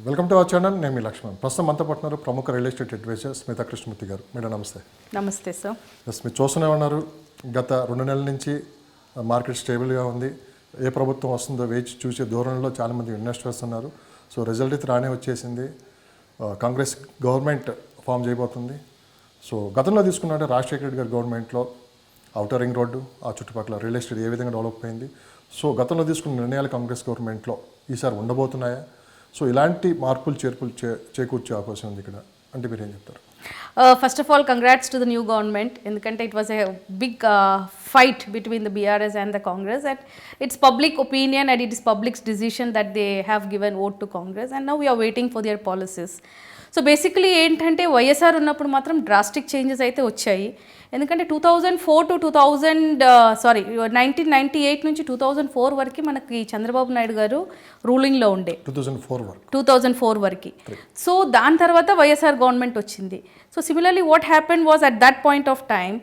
Welcome to our channel. నేను మీ లక్ష్మణ్. ప్రస్తుతం మనతో పాటున్నారు ప్రముఖ real estate adviser Smita Krishnamurthy గారు. మేడం నమస్తే. నమస్తే సార్. మీరు చూస్తూనే ఉన్నారు, గత 2 నెలల నుంచి మార్కెట్ స్టేబుల్గా ఉంది. ఏ ప్రభుత్వం వస్తుందో వేచి చూసే ధోరణిలో చాలామంది ఇన్వెస్టర్స్ ఉన్నారు. సో రిజల్ట్ అయితే రానే వచ్చేసింది. కాంగ్రెస్ గవర్నమెంట్ ఫామ్ చేయబోతుంది. సో గతంలో తీసుకున్నట్టే రాజశేఖర రెడ్డి గారి గవర్నమెంట్లో ఔటర్ రింగ్ రోడ్డు, ఆ చుట్టుపక్కల రియల్ ఎస్టేట్ ఏ విధంగా డెవలప్ అయింది. సో గతంలో తీసుకున్న నిర్ణయాలు కాంగ్రెస్ గవర్నమెంట్లో ఈసారి ఉండబోతున్నాయా? సో ఇలాంటి మార్పులు చేర్పులు చేకూర్చే అవకాశం ఉంది ఇక్కడ అంటే మీరు ఏం చెప్తారు? First of all congrats to the new government. ఎందుకంటే it was a big fight between the BRS and the Congress and it's public opinion and it is public's decision that they have given vote to Congress and now we're waiting for their policies. So basically ఏంటంటే వైఎస్ఆర్ ఉన్నప్పుడు మాత్రం drastic changes అయితే వచ్చాయి. ఎందుకంటే 2004 to 1998 నుంచి 2004 వరకు మనకి చంద్రబాబు నాయుడు గారు రూలింగ్లో ఉండే 2004 వరకు. సో దాని తర్వాత వైఎస్ఆర్ గవర్నమెంట్ వచ్చింది. So similarly what happen was at that point of time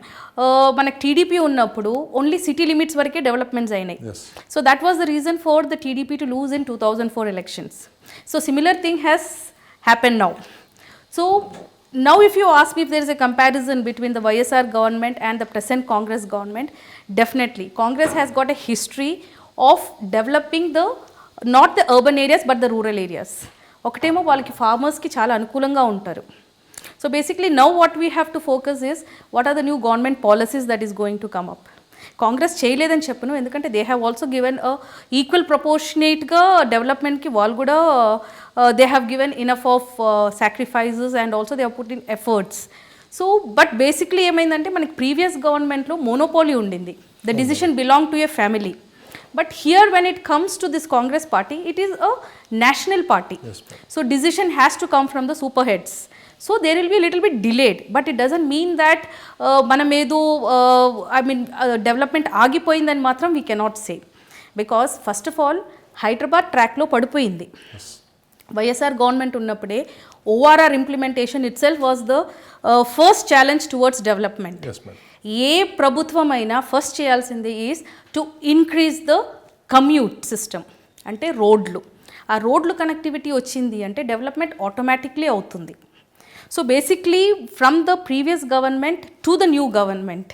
మనకి టీడీపీ ఉన్నప్పుడు ఓన్లీ సిటీ లిమిట్స్ వరకే డెవలప్మెంట్స్ అయినాయి. So that was the reason for the TDP to lose in 2004 elections. So similar thing has happen now. So now if you ask me if there is a comparison between the YSR government and the present Congress government, definitely Congress has got a history of developing not the urban areas but the rural areas. ఒకటేమో వాళ్ళకి ఫార్మర్స్కి చాలా అనుకూలంగా ఉంటారు. So basically now what we have to focus is what are the new government policies that is going to come up. Congress చేయలేదని చెప్పను, ఎందుకంటే they have also given equal ప్రపోర్షనేట్గా డెవలప్మెంట్కి వాళ్ళు కూడా they have given enough of sacrifices and also they have put in efforts. So but basically ఏమైందంటే మనకి previous గవర్నమెంట్లో మోనోపోలీ ఉండింది. The decision belong to a family. But here when it comes to this Congress party, it is a national party. Yes, so decision has to come from the superheads. So there will be a little bit delayed, but it doesn't mean that manamedu development agipoyindani matram we cannot say, because first of all Hyderabad track lo padipoyindi. YSR government ఉన్నప్పుడే ORR implementation itself was the first challenge towards development. ఏ ప్రభుత్వం అయినా first చేయాల్సింది is to increase the commute system, అంటే రోడ్లు. ఆ రోడ్లు connectivity వచ్చింది అంటే డెవలప్మెంట్ ఆటోమేటిక్లీ అవుతుంది. So basically from the previous government to the new government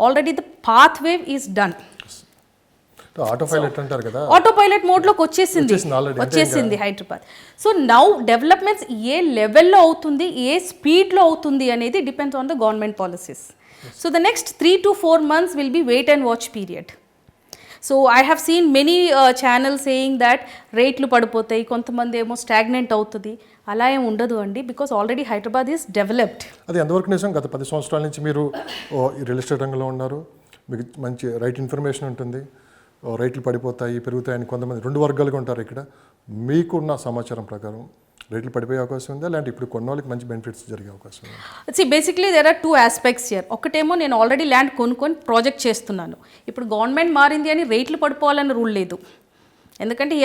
already the path wave is done. Autopilot మోడ్లోకి వచ్చేసింది హైదరాబాద్. సో నౌ డెవలప్మెంట్స్ ఏ లెవెల్లో అవుతుంది, ఏ స్పీడ్లో అవుతుంది అనేది depends on the government policies. So the next 3 to 4 months will be wait and watch period. So I have seen many channel saying that రేట్లు పడిపోతాయి, కొంతమంది ఏమో స్టాగ్నెంట్ అవుతుంది. అలా ఏం ఉండదు అండి, because already Hyderabad is developed. అది ఎంతవరకు నిజం? గత 10 సంవత్సరాల నుంచి మీరు రియల్ ఎస్టేట్ రంగంలో ఉన్నారు, మీకు మంచి రైట్ ఇన్ఫర్మేషన్ ఉంటుంది. రేట్లు పడిపోతాయి, పెరుగుతాయని కొంతమంది 2 వర్గాలుగా ఉంటారు. ఇక్కడ మీకున్న సమాచారం ప్రకారం రేట్లు పడిపోయే అవకాశం ఉందా, లేదంటే ఇప్పుడు కొన్న వాళ్ళకి మంచి బెనిఫిట్స్ జరిగే అవకాశం ఉందా? Basically there are 2 aspects here. ఒకటేమో నేను ఆల్రెడీ ల్యాండ్ కొనుక్కొని ప్రాజెక్ట్ చేస్తున్నాను. ఇప్పుడు గవర్నమెంట్ మారింది అని రేట్లు పడిపోవాలని రూల్ లేదు. ఎందుకంటే he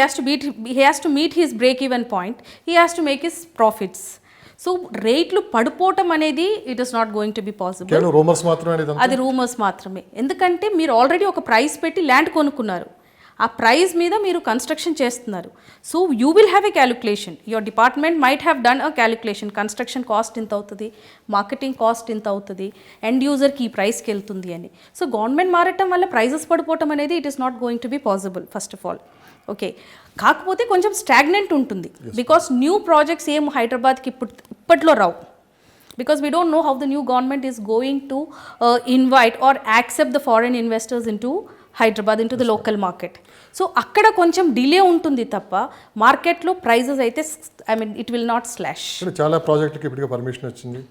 has to meet his break even point, he has to make his profits. So రేట్లు పడిపోవటం అనేది it is not going to be possible. అది రూమర్స్ మాత్రమే. ఎందుకంటే మీరు ఆల్రెడీ ఒక ప్రైస్ పెట్టి ల్యాండ్ కొనుక్కున్నారు, ఆ ప్రైస్ మీద మీరు కన్స్ట్రక్షన్ చేస్తున్నారు. So you will have a calculation, your department might have done a calculation. Construction cost ఇంత అవుతుంది, మార్కెటింగ్ కాస్ట్ ఇంత అవుతుంది, ఎండ్ యూజర్కి ఈ ప్రైస్కి వెళ్తుంది అని. సో గవర్నమెంట్ మారటం వల్ల ప్రైజెస్ పడిపోవటం అనేది it is not going to be possible first of all. Okay, కాకపోతే కొంచెం స్టాగ్నెంట్ ఉంటుంది, బికాస్ న్యూ ప్రాజెక్ట్స్ ఏం హైదరాబాద్కి ఇప్పట్లో రావు. Because we don't know how the new government is going to invite or accept the foreign investors into Hyderabad, in to the local market. So అక్కడ కొంచెం delay ఉంటుంది తప్ప మార్కెట్లో ప్రైజెస్ అయితే ఇట్ విల్ నాట్ స్లాష్. చాలా ప్రాజెక్టుకి ఇప్పటికే permission వచ్చింది,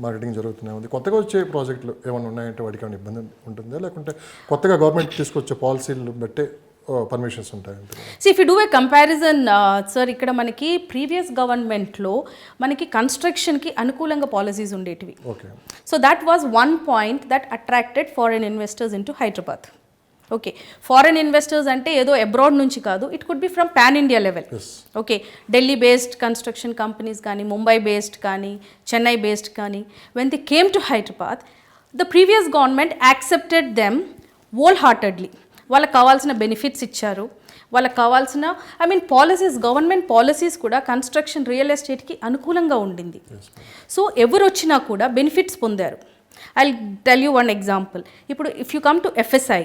మార్కెటింగ్ జరుగుతూనే ఉంది. కొత్తగా వచ్చే ప్రాజెక్టులు ఏమైనా ఉన్నాయంటే వాటికి ఏమైనా ఇబ్బంది ఉంటుందా, లేకుంటే కొత్తగా గవర్నమెంట్ తీసుకొచ్చే పాలసీలు బట్టే పర్మిషన్స్ ఉంటాయి? If you do a comparison sir, ఇక్కడ మనకి ప్రీవియస్ గవర్నమెంట్లో మనకి కన్స్ట్రక్షన్కి అనుకూలంగా పాలసీస్ ఉండేటివి. So that was one point that attracted foreign investors into Hyderabad. Okay, foreign investors అంటే ఏదో అబ్రాడ్ నుంచి కాదు, it could be from pan India level. Okay, Delhi based construction companies కానీ, ముంబై బేస్డ్ కానీ, చెన్నై బేస్డ్ కానీ, when they came to Hyderabad the previous government accepted them whole heartedly. వాళ్ళకి కావాల్సిన benefits ఇచ్చారు, వాళ్ళకి కావాల్సిన పాలసీస్, గవర్నమెంట్ పాలసీస్ కూడా కన్స్ట్రక్షన్, రియల్ ఎస్టేట్కి అనుకూలంగా ఉండింది. సో ఎవరు వచ్చినా కూడా బెనిఫిట్స్ పొందారు. I tell you one example. ఇప్పుడు if you come to FSI,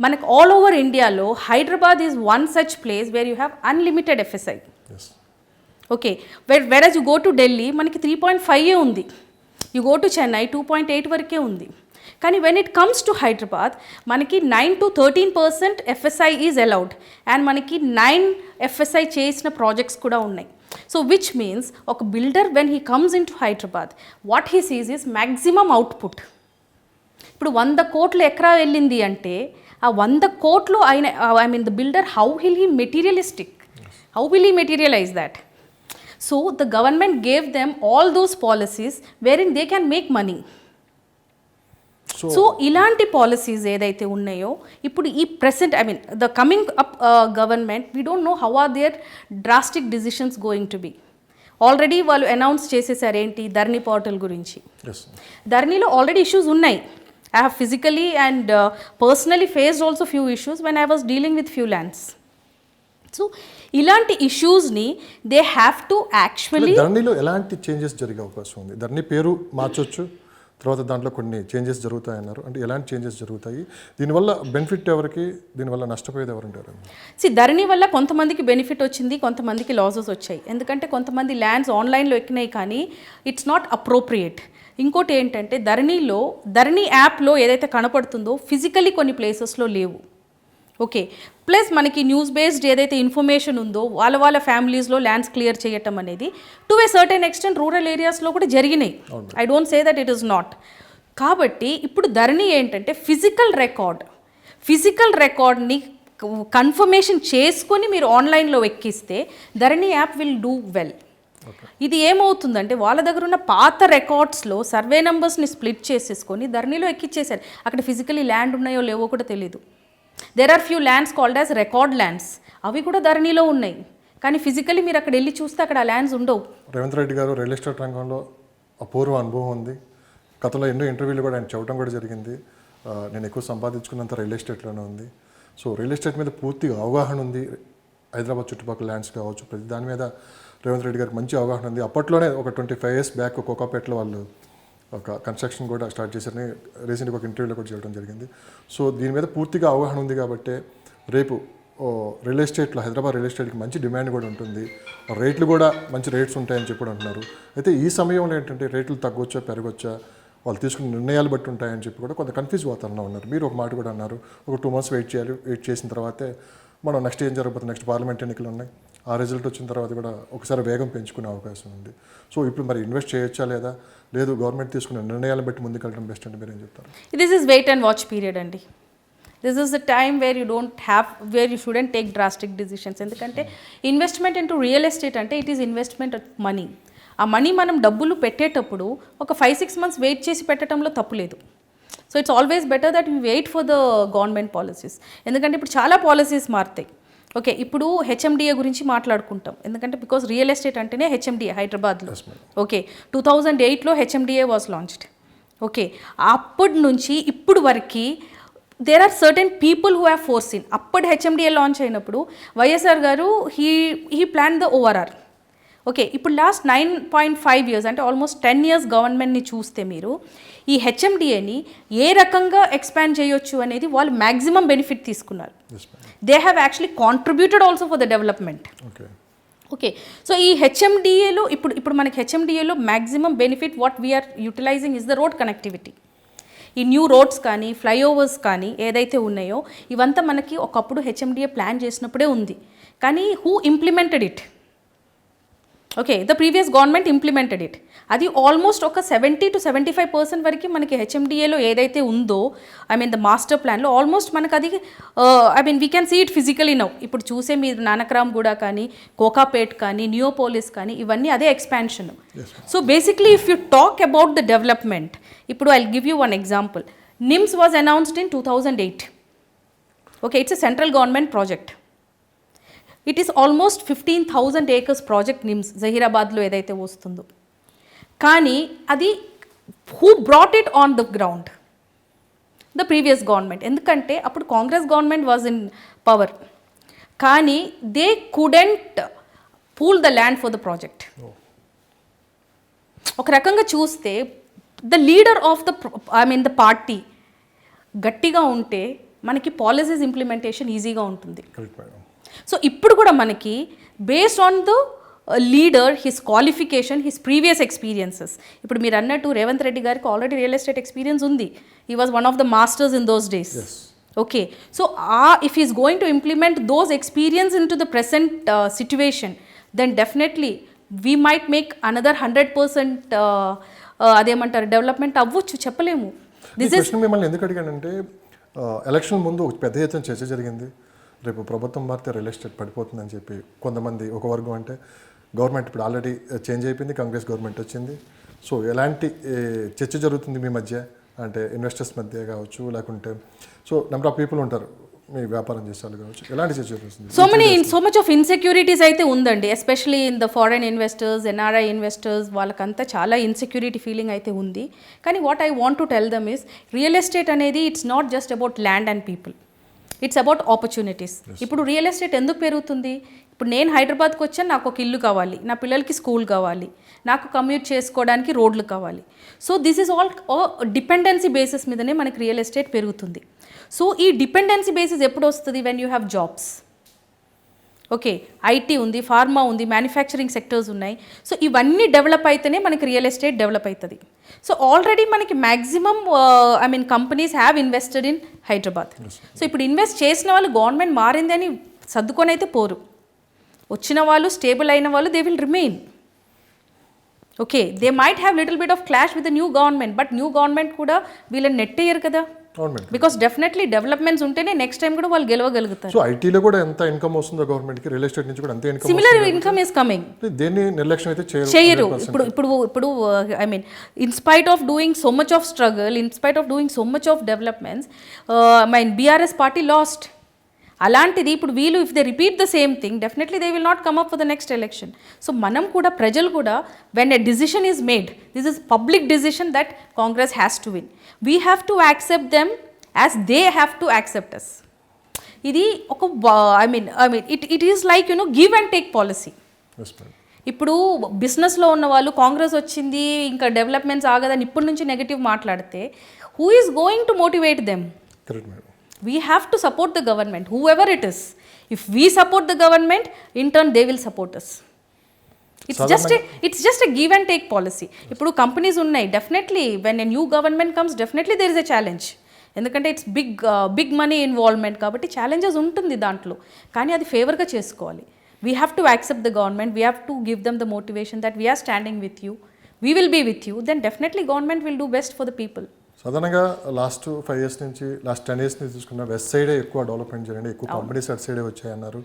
మనకు ఆల్ ఓవర్ ఇండియాలో Hyderabad is one such place where you have unlimited FSI. Okay, versus you go to Delhi మనకి 3.5 ఉంది, యూ గో టు చెన్నై 2.8 వరకే ఉంది. కానీ when it comes to Hyderabad మనకి 9 to 13% FSI is allowed, and మనకి 9 FSI చేసిన ప్రాజెక్ట్స్ కూడా ఉన్నాయి. సో విచ్ మీన్స్ ఒక builder when he comes in to Hyderabad, what he seize is maximum output. ఇప్పుడు 100 కోట్ల ఎకరా వెళ్ళింది అంటే ఆ 100 కోట్లు ఆయన the builder how will he materialistic, how will he materialize that? So the government gave them all those policies where in they can make money. So ఇలాంటి policies ఏదైతే ఉన్నాయో ఇప్పుడు ఈ present the coming up government, we don't know how are there drastic decisions going to be. Already వాళ్ళు announce చేసేసారు ఏంటి, Dharani portal గురించి. ధరణిలో ఆల్రెడీ ఇష్యూస్ ఉన్నాయి. I have physically and personally faced also few issues when I was dealing with few lands. So ఇలాంటి ఇష్యూస్ని they have to actually. ధరణిలో ఎలాంటి changes జరిగే అవకాశం ఉంది? ధరణి పేరు మార్చొచ్చు, తర్వాత దాంట్లో కొన్ని చేంజెస్ జరుగుతాయన్నారు. అంటే ఎలాంటి చేంజెస్ జరుగుతాయి? దీనివల్ల బెనిఫిట్ ఎవరికి, దీనివల్ల నష్టపోయేది ఎవరుంటారు? ధరణి వల్ల కొంతమందికి బెనిఫిట్ వచ్చింది, కొంతమందికి లాసెస్ వచ్చాయి. ఎందుకంటే కొంతమంది ల్యాండ్స్ ఆన్లైన్లో ఎక్కినాయి కానీ ఇట్స్ నాట్ అప్రోప్రియేట్. ఇంకోటి ఏంటంటే ధరణి యాప్లో ఏదైతే కనపడుతుందో ఫిజికలీ కొన్ని ప్లేసెస్లో లేవు. ఓకే, ప్లస్ మనకి న్యూస్ బేస్డ్ ఏదైతే ఇన్ఫర్మేషన్ ఉందో వాళ్ళ ఫ్యామిలీస్లో ల్యాండ్స్ క్లియర్ చేయటం అనేది to a certain extent rural ఏరియాస్లో కూడా జరిగినాయి. I don't say that it is not. కాబట్టి ఇప్పుడు ధరణి ఏంటంటే ఫిజికల్ రికార్డ్ని కన్ఫర్మేషన్ చేసుకొని మీరు ఆన్లైన్లో ఎక్కిస్తే ధరణి యాప్ విల్ డూ వెల్. ఇది ఏమవుతుందంటే వాళ్ళ దగ్గర ఉన్న పాత రికార్డ్స్లో సర్వే నెంబర్స్ని స్ప్లిట్ చేసేసుకొని ధరణిలో ఎక్కిచ్చేసారు. అక్కడ ఫిజికలీ ల్యాండ్ ఉన్నాయో లేవో కూడా తెలీదు. There are few lands called as record lands, అవి కూడా ధరణిలో ఉన్నాయి. కానీ ఫిజికలీ మీరు అక్కడ వెళ్ళి చూస్తే అక్కడ ఆ ల్యాండ్స్ ఉండవు. రేవంత్ రెడ్డి గారు రియల్ ఎస్టేట్ రంగంలో అపూర్వ అనుభవం ఉంది. గతంలో ఎన్నో ఇంటర్వ్యూలు కూడా ఆయన చెప్పడం కూడా జరిగింది. నేను ఎక్కువ సంపాదించుకున్నంత రియల్ ఎస్టేట్లోనే ఉంది. సో రియల్ ఎస్టేట్ మీద పూర్తిగా అవగాహన ఉంది. హైదరాబాద్ చుట్టుపక్కల ల్యాండ్స్ కావచ్చు, ప్రతి దాని మీద రేవంత్ రెడ్డి గారికి మంచి అవగాహన ఉంది. అప్పట్లోనే ఒక 25 years బ్యాక్ కోకాపేటలో వాళ్ళు ఒక కన్స్ట్రక్షన్ కూడా స్టార్ట్ చేశారని రీసెంట్గా ఒక ఇంటర్వ్యూలో కూడా చేయడం జరిగింది. సో దీని మీద పూర్తిగా అవగాహన ఉంది కాబట్టి రేపు రియల్ ఎస్టేట్లో హైదరాబాద్ రియల్ ఎస్టేట్కి మంచి డిమాండ్ కూడా ఉంటుంది. రేట్లు కూడా మంచి రేట్స్ ఉంటాయని చెప్పి అంటున్నారు. అయితే ఈ సమయంలో ఏంటంటే రేట్లు తగ్గొచ్చా పెరగొచ్చా వాళ్ళు తీసుకున్న నిర్ణయాలు బట్టి ఉంటాయని చెప్పి కూడా కొంత కన్ఫ్యూజ్ వాతావరణంలో ఉన్నారు. మీరు ఒక మాట కూడా అన్నారు, ఒక 2 months వెయిట్ చేయాలి, వెయిట్ చేసిన తర్వాతే మనం నెక్స్ట్ ఏం జరగబోతుంది, నెక్స్ట్ పార్లమెంట్ ఎన్నికలు ఉన్నాయి, ఆ రిజల్ట్ వచ్చిన తర్వాత కూడా ఒకసారి వేగం పెంచుకునే అవకాశం ఉంది. సో ఇప్పుడు మరి ఇన్వెస్ట్ చేయొచ్చా లేదా, లేదు గవర్నమెంట్ తీసుకున్న నిర్ణయాలను బట్టి ముందుకెళ్ళడం బెస్ట్ అంటే మీరు ఏం చెప్తారు? This is wait and watch period అండి. This is the time where you shouldn't take drastic decisions. ఎందుకంటే ఇన్వెస్ట్మెంట్ ఇంటూ రియల్ ఎస్టేట్ అంటే it is investment of money. ఆ మనీ మనం డబ్బులు పెట్టేటప్పుడు ఒక 5-6 months వెయిట్ చేసి పెట్టడంలో తప్పు లేదు. So it's always better that you wait for the government policies. ఎందుకంటే ఇప్పుడు చాలా పాలసీస్ మారుతాయి. ఓకే, ఇప్పుడు HMDA గురించి మాట్లాడుకుంటాం. ఎందుకంటే బికాస్ రియల్ ఎస్టేట్ అంటేనే HMDA హైదరాబాద్లో. ఓకే, 2008లో HMDA వాజ్ లాంచ్డ్. ఓకే, అప్పటి నుంచి ఇప్పుడు వరకు there are certain people who have foreseen. అప్పటి HMDA లాంచ్ అయినప్పుడు వైఎస్ఆర్ గారు he plan the ORR. Okay, ఇప్పుడు లాస్ట్ 9.5 years అంటే ఆల్మోస్ట్ 10 years గవర్నమెంట్ని చూస్తే మీరు ఈ HMDAని ఏ రకంగా ఎక్స్పాండ్ చేయొచ్చు అనేది వాళ్ళు మ్యాక్సిమం బెనిఫిట్ తీసుకున్నారు. They have actually contributed also for the development. Okay, so ఈ HMDAలో ఇప్పుడు మనకి HMDAలో maximum benefit what we're utilising is the road connectivity. ఈ న్యూ రోడ్స్ కానీ ఫ్లైఓవర్స్ కానీ ఏదైతే ఉన్నాయో ఇవంతా మనకి ఒకప్పుడు HMDA ప్లాన్ చేసినప్పుడే ఉంది. కానీ who implemented it? Okay, the previous government implemented it. అది ఆల్మోస్ట్ ఒక 70 to 75% వరకు మనకి HMDAలో ఏదైతే ఉందో ద మాస్టర్ ప్లాన్లో ఆల్మోస్ట్ మనకు అది we can see it physically now. ఇప్పుడు చూసే మీరు నానక్రామ్ గూడ కానీ కోకాపేట్ కానీ నియోపోలిస్ కానీ ఇవన్నీ అదే ఎక్స్పాన్షన్. So basically if you talk about the development, ఇప్పుడు I give you one example. NIMZ was announced in 2008. Okay, it's a central government project. It is almost 15,000 acres project NIMZ జహీరాబాద్లో ఏదైతే వస్తుందో. కానీ అది who brought it on the ground? The previous government. ఎందుకంటే అప్పుడు Congress government was in power. కానీ they couldn't pool the land for the project. ఒక రకంగా చూస్తే the leader of the party గట్టిగా ఉంటే మనకి పాలసీస్ ఇంప్లిమెంటేషన్ ఈజీగా ఉంటుంది. Correct madam. సో ఇప్పుడు కూడా మనకి based on the leader, his qualification, his previous experiences. ఇప్పుడు మీరు అన్నట్టు రేవంత్ రెడ్డి గారికి ఆల్రెడీ రియల్ ఎస్టేట్ ఎక్స్పీరియన్స్ ఉంది. He was one of the masters in those days. Okay, so if is going to implement those experience in to the present situation, then definitely we might make another 100% అదేమంటారు development అవ్వచ్చు, చెప్పలేము. This is మిమ్మల్ని ఎందుకు అడిగానంటే election ముందు ఒక పెద్ద ఎత్తున చర్చ జరిగింది. రేపు ప్రభుత్వం మారితే రియల్ ఎస్టేట్ పడిపోతుందని చెప్పి కొంతమంది, ఒక వర్గం అంటే గవర్నమెంట్ ఇప్పుడు ఆల్రెడీ చేంజ్ అయిపోయింది, కాంగ్రెస్ గవర్నమెంట్ వచ్చింది. సో ఎలాంటి చర్చ జరుగుతుంది మీ మధ్య, అంటే ఇన్వెస్టర్స్ మధ్య కావచ్చు, లేకుంటే సో నెంబర్ ఆఫ్ పీపుల్ ఉంటారు మీ వ్యాపారం చేసే వాళ్ళు కావచ్చు, ఎలాంటి చర్చ జరుగుతుంది? సో మచ్ ఆఫ్ ఇన్సెక్యూరిటీస్ అయితే ఉందండి, especially in the foreign investors, NRI investors, వాళ్ళకంతా చాలా ఇన్సెక్యూరిటీ ఫీలింగ్ అయితే ఉంది. కానీ what I want to tell them is real estate అనేది it's not just about land and people, it's about opportunities. ఇప్పుడు real estate ఎందుకు పెరుగుతుంది? ఇప్పుడు నేను హైదరాబాద్కి వచ్చాను, నాకు ఒక ఇల్లు కావాలి, నా పిల్లలకి స్కూల్ కావాలి, నాకు కమ్యూట్ చేసుకోవడానికి రోడ్లు కావాలి. So this is all dependency basis మీదనే మనకి రియల్ ఎస్టేట్ పెరుగుతుంది. సో ఈ డిపెండెన్సీ బేసిస్ ఎప్పుడు వస్తుంది? When you have jobs. Okay, IT ఉంది, ఫార్మా ఉంది, మ్యానుఫ్యాక్చరింగ్ సెక్టర్స్ ఉన్నాయి. సో ఇవన్నీ డెవలప్ అయితేనే మనకి రియల్ ఎస్టేట్ డెవలప్ అవుతుంది. సో ఆల్రెడీ మనకి maximum companies have invested in Hyderabad. So ఇప్పుడు ఇన్వెస్ట్ చేసిన వాళ్ళు గవర్నమెంట్ మారిందని సర్దుకొని అయితే పోరు. వచ్చిన వాళ్ళు, స్టేబుల్ అయిన వాళ్ళు, they will remain. Okay, they might have little bit of clash with the new government, but new government కూడా వీళ్ళని నెట్టేయరు కదా. బికాస్ డెఫినెట్లీ డెవలప్మెంట్స్ ఉంటేనే నెక్స్ట్ టైం కూడా వాళ్ళు గెలవగలుగుతారు. సో ఐటీలో కూడా ఎంత ఇన్కమ్ వస్తుందో గవర్నమెంట్కి, రియల్ ఎస్టేట్ నుంచి కూడా అంతే income, similar income is coming. దేన్ని నిర్లక్ష్యం అయితే చేయరు. ఇప్పుడు I mean in spite of doing so much of struggle, in spite of doing so much of developments, BRS party last. అలాంటిది ఇప్పుడు వీళ్ళు if they repeat the same thing, definitely they will not come up for the next election. So మనం కూడా, ప్రజలు కూడా, when a decision is made, this is public decision that Congress has to win, we have to accept them as they have to accept us. ఇది ఒక it is like give and take policy. ఇప్పుడు బిజినెస్లో ఉన్న వాళ్ళు కాంగ్రెస్ వచ్చింది ఇంకా developments ఆగదని ఇప్పటి నుంచి నెగిటివ్ మాట్లాడితే, who is going to motivate them? We have to support the government, whoever it is. If we support the government, in turn they will support us. It's just a give and take policy. Ippudu companies unnai, definitely when a new government comes, definitely there is a challenge. ఎందుకంటే it's big money involvement కాబట్టి challenges ఉంటుంది దాంట్లో, కానీ అది ఫేవర్గా చేసుకోవాలి. We have to accept the government, we have to give them the motivation that we're standing with you, we will be with you, then definitely government will do best for the people. సాధారణంగా last 5 years నుంచి, last 10 years నుంచి చూసుకున్న west సైడే ఎక్కువ development చేయండి, ఎక్కువ companies అటు సైడే వచ్చాయన్నారు.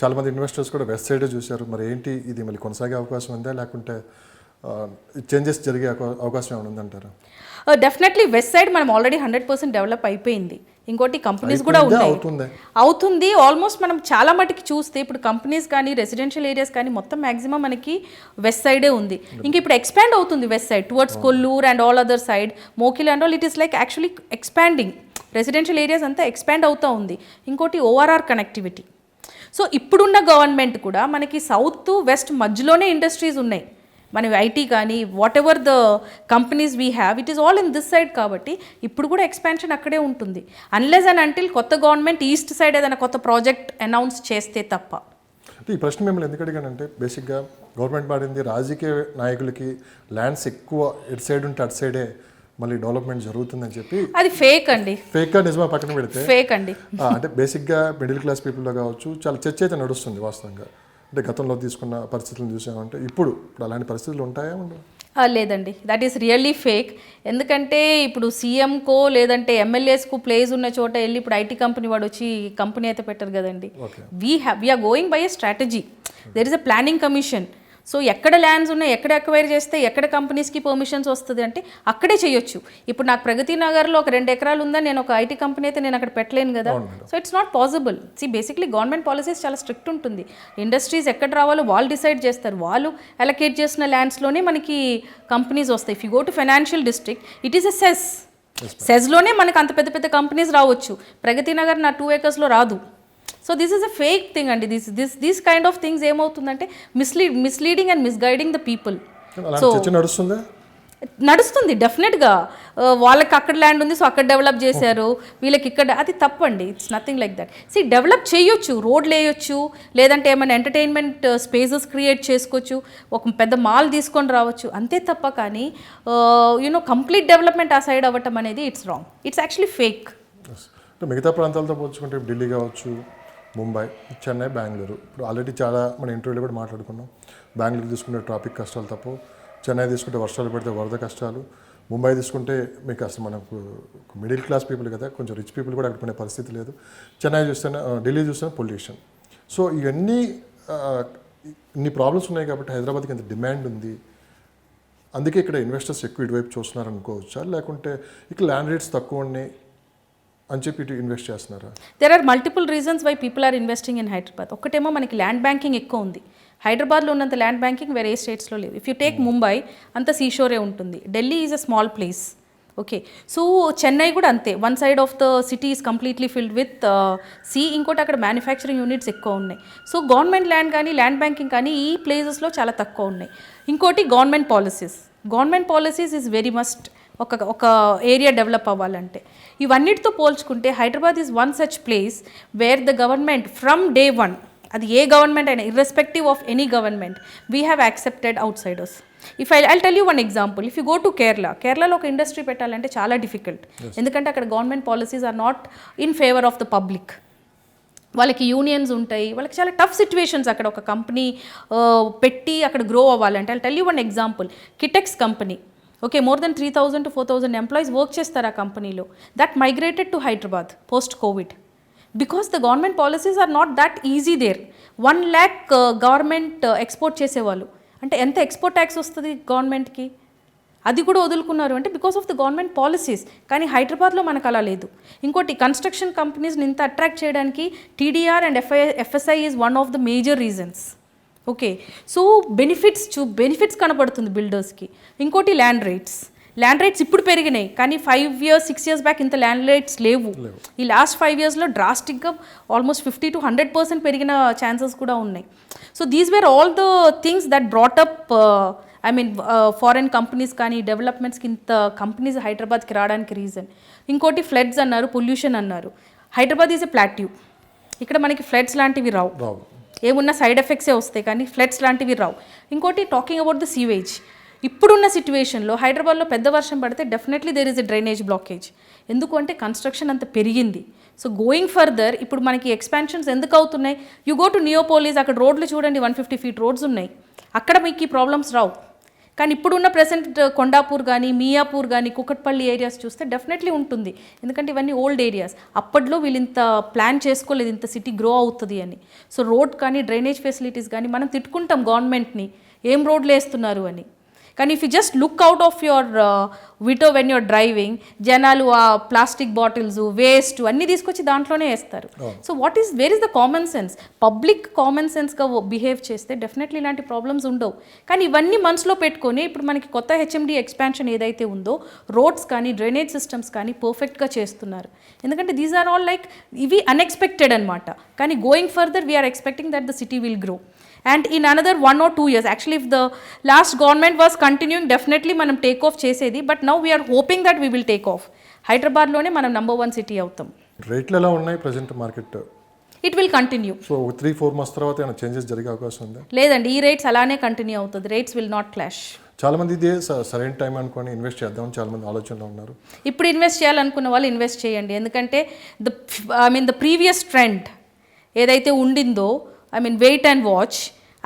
చాలామంది ఇన్వెస్టర్స్ కూడా వెస్ట్ సైడే చూశారు. మరి ఏంటి ఇది మళ్ళీ కొనసాగే అవకాశం ఉందా, లేకుంటే చేంజెస్ జరిగే అవకాశం ఏమైనా ఉందంటారా? డెఫినెట్లీ వెస్ట్ సైడ్ మనం ఆల్రెడీ 100% డెవలప్ అయిపోయింది. ఇంకోటి కంపెనీస్ కూడా ఉన్నాయి, అవుతుంది ఆల్మోస్ట్. మనం చాలా మటుకి చూస్తే ఇప్పుడు కంపెనీస్ కానీ, రెసిడెన్షియల్ ఏరియాస్ కానీ మొత్తం మ్యాక్సిమం మనకి వెస్ట్ సైడే ఉంది. ఇంక ఇప్పుడు ఎక్స్పాండ్ అవుతుంది west side towards Kollur and all other side, Mokila and all. It is like actually expanding. Residential areas అంతా ఎక్స్పాండ్ అవుతూ ఉంది. ఇంకోటి ఓఆర్ఆర్ కనెక్టివిటీ. సో ఇప్పుడున్న గవర్నమెంట్ కూడా మనకి సౌత్ వెస్ట్ మధ్యలోనే ఇండస్ట్రీస్ ఉన్నాయి. మన ఐటీ కానీ what ever the companies we have, it is all in this side. కాబట్టి ఇప్పుడు కూడా ఎక్స్పాన్షన్ అక్కడే ఉంటుంది, అన్లెస్ అండ్ అంటిల్ కొత్త గవర్నమెంట్ ఈస్ట్ సైడ్ ఏదైనా కొత్త ప్రాజెక్ట్ అనౌన్స్ చేస్తే తప్ప. ఈ ప్రశ్న మిమ్మల్ని ఎందుకు అడిగానంటే, బేసిక్గా గవర్నమెంట్ మారింది, రాజకీయ నాయకులకి ల్యాండ్స్ ఎక్కువ ఇటు సైడ్ ఉంటే అటు సైడే మళ్ళీ డెవలప్మెంట్ జరుగుతుందని చెప్పి, అది ఫేక్ అండి. ఫేక్గా నిజమా పక్కన పెడితే ఫేక్ అండి. అంటే బేసిక్గా మిడిల్ క్లాస్ పీపుల్లో కావచ్చు చాలా చర్చ అయితే నడుస్తుంది వాస్తవంగా. అంటే గతంలో తీసుకున్న పరిస్థితులను చూసామంటే ఇప్పుడు అలాంటి పరిస్థితులు ఉంటాయా? లేదండి, దట్ ఈస్ రియల్లీ ఫేక్. ఎందుకంటే ఇప్పుడు సీఎంకో లేదంటే ఎమ్మెల్యేస్కు ప్లేస్ ఉన్న చోట వెళ్ళి ఇప్పుడు ఐటీ కంపెనీ వాడు వచ్చి కంపెనీ అయితే పెట్టరు కదండి. We're going by a strategy. There is a planning commission. So ఎక్కడ ల్యాండ్స్ ఉన్నాయి, ఎక్కడ అక్వైర్ చేస్తే ఎక్కడ కంపెనీస్కి పర్మిషన్స్ వస్తుంది అంటే అక్కడే చేయొచ్చు. ఇప్పుడు నాకు ప్రగతి నగర్లో ఒక 2 ఎకరాలు ఉందని నేను ఒక ఐటీ కంపెనీ అయితే నేను అక్కడ పెట్టలేను కదా. So it's not possible. Basically government policies చాలా స్ట్రిక్ట్ ఉంటుంది. ఇండస్ట్రీస్ ఎక్కడ రావాలో వాళ్ళు డిసైడ్ చేస్తారు. వాళ్ళు అలొకేట్ చేసిన ల్యాండ్స్లోనే మనకి కంపెనీస్ వస్తాయి. If you go to financial district, it is a సెజ్లోనే మనకు అంత పెద్ద పెద్ద కంపెనీస్ రావచ్చు. ప్రగతి నగర్ నా 2 acres రాదు. So this is a fake thing అండి. దిస్ కైండ్ ఆఫ్ థింగ్స్ ఏమవుతుందంటే misleading and misguiding the people. అలాంటి చర్చ నడుస్తుందా? నడుస్తుంది డెఫినెట్గా. వాళ్ళకి అక్కడ ల్యాండ్ ఉంది, సో అక్కడ డెవలప్ చేశారు, వీళ్ళకి ఇక్కడ, అది తప్పండి. It's nothing like that. Develop చేయొచ్చు, రోడ్లు వేయొచ్చు, లేదంటే ఏమైనా ఎంటర్టైన్మెంట్ స్పేసెస్ క్రియేట్ చేసుకోవచ్చు, ఒక పెద్ద మాల్ తీసుకొని రావచ్చు, అంతే తప్ప కానీ కంప్లీట్ డెవలప్మెంట్ ఆ సైడ్ అవ్వటం అనేది it's wrong. It's actually fake. మిగతా ప్రాంతాలతో పోల్చుకుంటే ఢిల్లీ కావచ్చు, ముంబై, చెన్నై, బెంగళూరు, ఇప్పుడు ఆల్రెడీ చాలా మన ఇంటర్వ్యూలో కూడా మాట్లాడుకున్నాం. బెంగళూరు తీసుకుంటే ట్రాఫిక్ కష్టాలు తప్పు, చెన్నై తీసుకుంటే వర్షాలు పడితే వరద కష్టాలు, ముంబై తీసుకుంటే మీకు అసలు మనకు మిడిల్ క్లాస్ పీపుల్ కదా, కొంచెం రిచ్ పీపుల్ కూడా అక్కడ కొనే పరిస్థితి లేదు. చెన్నై చూస్తేనే, ఢిల్లీ చూస్తేనే పొల్యూషన్. సో ఇవన్నీ ఇన్ని ప్రాబ్లమ్స్ ఉన్నాయి కాబట్టి హైదరాబాద్కి ఎంత డిమాండ్ ఉంది, అందుకే ఇక్కడ ఇన్వెస్టర్స్ ఎక్కువ ఇటువైపు చూస్తున్నారు అనుకోవచ్చా, లేకుంటే ఇక్కడ ల్యాండ్ రేట్స్ తక్కువ ఉన్నాయి అని చెప్పి ఇటు ఇన్వెస్ట్ చేస్తున్నారా? There are multiple reasons why people are investing in Hyderabad. ఒకటేమో మనకి ల్యాండ్ బ్యాంకింగ్ ఎక్కువ ఉంది. హైదరాబాద్లో ఉన్నంత ల్యాండ్ బ్యాంకింగ్ వేరే స్టేట్స్లో లేదు. ఇఫ్ యూ టేక్ ముంబై, అంత సీషోరే ఉంటుంది. Delhi is a small place. Okay, so Chennai కూడా అంతే. One side of the city is completely filled with sea, ఇంకోటి అక్కడ మ్యానుఫ్యాక్చరింగ్ యూనిట్స్ ఎక్కువ ఉన్నాయి. సో గవర్నమెంట్ ల్యాండ్ కానీ ల్యాండ్ బ్యాంకింగ్ కానీ ఈ ప్లేసెస్లో చాలా తక్కువ ఉన్నాయి. ఇంకోటి government policies is very must. ఒక ఏరియా డెవలప్ అవ్వాలంటే ఇవన్నిటితో పోల్చుకుంటే Hyderabad is one such place wear the government from day one, అది ఏ గవర్నమెంట్ అయినా, irrespective of any government, we have accepted outsiders. I'll tell you one example. If you go to కేరళలో ఒక industry పెట్టాలంటే చాలా difficult. ఎందుకంటే అక్కడ government policies are not in favour of the public. వాళ్ళకి unions ఉంటాయి, వాళ్ళకి చాలా టఫ్ సిచ్యువేషన్స్ అక్కడ ఒక కంపెనీ పెట్టి అక్కడ గ్రో అవ్వాలంటే. I'll tell you one example. Kitex company, okay, more than 3,000 to 4,000 employees work చేస్తారు ఆ కంపెనీలో. That migrated to Hyderabad post covid because the government policies are not that easy there. 1 lakh government export చేసేవాళ్ళు అంటే ఎంత export tax వస్తుంది గవర్నమెంట్కి, అది కూడా వదులుకున్నారు అంటే because of the government policies. కానీ హైదరాబాద్లో మనకు అలా లేదు. ఇంకోటి, కన్స్ట్రక్షన్ కంపెనీస్ని ఇంత అట్రాక్ట్ చేయడానికి TDR and FSI is one of the major reasons. Okay, so benefits కనపడుతుంది బిల్డర్స్కి. ఇంకోటి ల్యాండ్ రేట్స్ ఇప్పుడు పెరిగినాయి, కానీ 5 years 6 years బ్యాక్ ఇంత ల్యాండ్ రేట్స్ లేవు. ఈ లాస్ట్ 5 yearsలో డ్రాస్టిక్గా ఆల్మోస్ట్ 50 to 100% పెరిగిన ఛాన్సెస్ కూడా ఉన్నాయి. So these were all the things that brought up foreign companies కానీ డెవలప్మెంట్స్కి ఇంత కంపెనీస్ హైదరాబాద్కి రావడానికి రీజన్. ఇంకోటి ఫ్లడ్స్ అన్నారు, పొల్యూషన్ అన్నారు. Hyderabad is a plateau. ఇక్కడ మనకి ఫ్లడ్స్ లాంటివి రావు, ఏమున్నా సైడ్ ఎఫెక్ట్సే వస్తాయి, కానీ ఫ్లడ్స్ లాంటివి రావు. ఇంకోటి, టాకింగ్ అబౌట్ ద సీవేజ్, ఇప్పుడున్న సిచ్యువేషన్లో హైదరాబాద్లో పెద్ద వర్షం పడితే definitely there is a drainage blockage. ఎందుకు అంటే కన్స్ట్రక్షన్ అంత పెరిగింది. సో గోయింగ్ ఫర్దర్ ఇప్పుడు మనకి ఎక్స్పాన్షన్స్ ఎందుకు అవుతున్నాయి? యూ గో టు నియోపోలిస్, అక్కడ రోడ్లు చూడండి 150 feet రోడ్స్ ఉన్నాయి, అక్కడ మీకు ఈ ప్రాబ్లమ్స్ రావు. కానీ ఇప్పుడున్న ప్రెసెంట్ కొండాపూర్ కానీ మియాపూర్ కానీ కుకట్పల్లి ఏరియాస్ చూస్తే డెఫినెట్లీ ఉంటుంది. ఎందుకంటే ఇవన్నీ ఓల్డ్ ఏరియాస్. అప్పట్లో వీళ్ళు ఇంత ప్లాన్ చేసుకోలేదు ఇంత సిటీ గ్రో అవుతుంది అని. సో రోడ్ కానీ డ్రైనేజ్ ఫెసిలిటీస్ కానీ మనం తిట్టుకుంటాం గవర్నమెంట్ని, ఏం రోడ్లు వేస్తున్నారు అని. కానీ if you just look out of your veto when you're driving, జనాలు ఆ ప్లాస్టిక్ బాటిల్స్ వేస్ట్ అన్నీ తీసుకొచ్చి దాంట్లోనే వేస్తారు. So where is the common sense? Public common సెన్స్గా బిహేవ్ చేస్తే డెఫినెట్లీ ఇలాంటి ప్రాబ్లమ్స్ ఉండవు. కానీ ఇవన్నీ మనసులో పెట్టుకొని ఇప్పుడు మనకి కొత్త హెచ్ఎండి ఎక్స్పాన్షన్ ఏదైతే ఉందో, రోడ్స్ కానీ డ్రైనేజ్ సిస్టమ్స్ కానీ పర్ఫెక్ట్గా చేస్తున్నారు. ఎందుకంటే దీస్ ఆర్ ఆల్ లైక్ ఇవి అన్ఎక్స్పెక్టెడ్ అనమాట. కానీ going further we're expecting that the city will grow. And in another 1 or 2 years, actually if the last government was continuing, definitely manam take off chesedi, but now we are hoping that we will take off. Hyderabad lone manam number 1 city అవుతాం. రేట్లు ఎలా ఉన్నాయి present market? It will continue. So 3-4 months తర్వాత ఏమైనా changes జరిగే అవకాశం ఉందా? లేదండి, ఈ రేట్స్ అలానే కంటిన్యూ అవుతుంది. Rates will not clash. చాలా మంది ఇదే సరైన టైం అనుకొని ఇన్వెస్ట్ చేద్దామని చాలా మంది ఆలోచనలో ఉన్నారు. ఇప్పుడు ఇన్వెస్ట్ చేయాలనుకున్న వాళ్ళు ఇన్వెస్ట్ చేయండి. ఎందుకంటే ద ప్రీవియస్ ట్రెండ్ ఏదైతే ఉండిందో, వెయిట్ అండ్ వాచ్,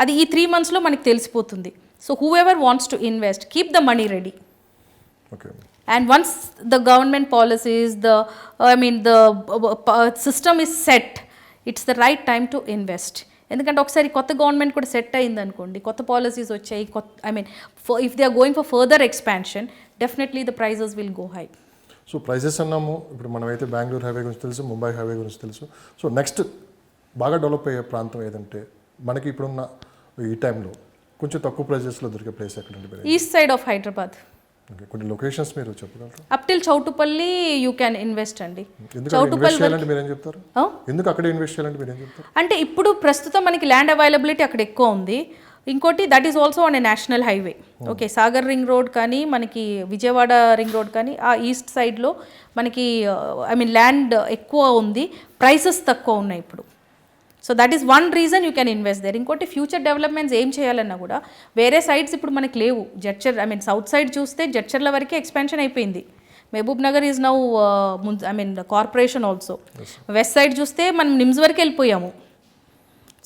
అది ఈ 3 monthsలో మనకి తెలిసిపోతుంది. So who ever wants to invest, keep the money ready. Okay. And once the government policies, the system is set, it's the right time to invest. ఎందుకంటే ఒకసారి కొత్త government కూడా set అయింది అనుకోండి, కొత్త పాలసీస్ వచ్చాయి, if they are going for further expansion, definitely the prices will go high. So prices అన్నాము, ఇప్పుడు మనమైతే బెంగళూరు హైవే గురించి తెలుసు, ముంబై హైవే గురించి తెలుసు. సో నెక్స్ట్ బాగా డెవలప్ అయ్యే ప్రాంతం ఏదంటే మనకి ఇప్పుడున్న ఈ టైంలో కొంచెం తక్కువ ప్రైజెస్లో దొరికే ప్లేస్ ఎక్కడండి? East side of Hyderabad. Okay, కొన్ని లొకేషన్స్ మీరు చెప్పగలరా? Up till Choutupalli you can invest అండి. ఎందుకు ఇన్వెస్ట్ చేయాలంటే మీరేం చెప్తారు? ఎందుకు అక్కడ ఇన్వెస్ట్ చేయాలంటే మీరేం చెప్తారు? అంటే ఇప్పుడు ప్రస్తుతం మనకి ల్యాండ్ అవైలబిలిటీ అక్కడ ఎక్కువ ఉంది. ఇంకోటి that is also on a national highway. Okay, Sagar ring road కానీ మనకి విజయవాడ రింగ్ రోడ్ కానీ ఆ ఈస్ట్ సైడ్లో మనకి ల్యాండ్ ఎక్కువ ఉంది, ప్రైసెస్ తక్కువ ఉన్నాయి ఇప్పుడు. So that is one reason you can invest there. ఇంకోటి ఫ్యూచర్ డెవలప్మెంట్స్ ఏం చేయాలన్నా కూడా వేరే సైడ్స్ ఇప్పుడు మనకి లేవు. జడ్చర్ సౌత్ సైడ్ చూస్తే జడ్చర్ల వరకే ఎక్స్పాన్షన్ అయిపోయింది. Mahabubnagar is now corporation also. West side చూస్తే మనం నిమ్స్ వరకు వెళ్ళిపోయాము.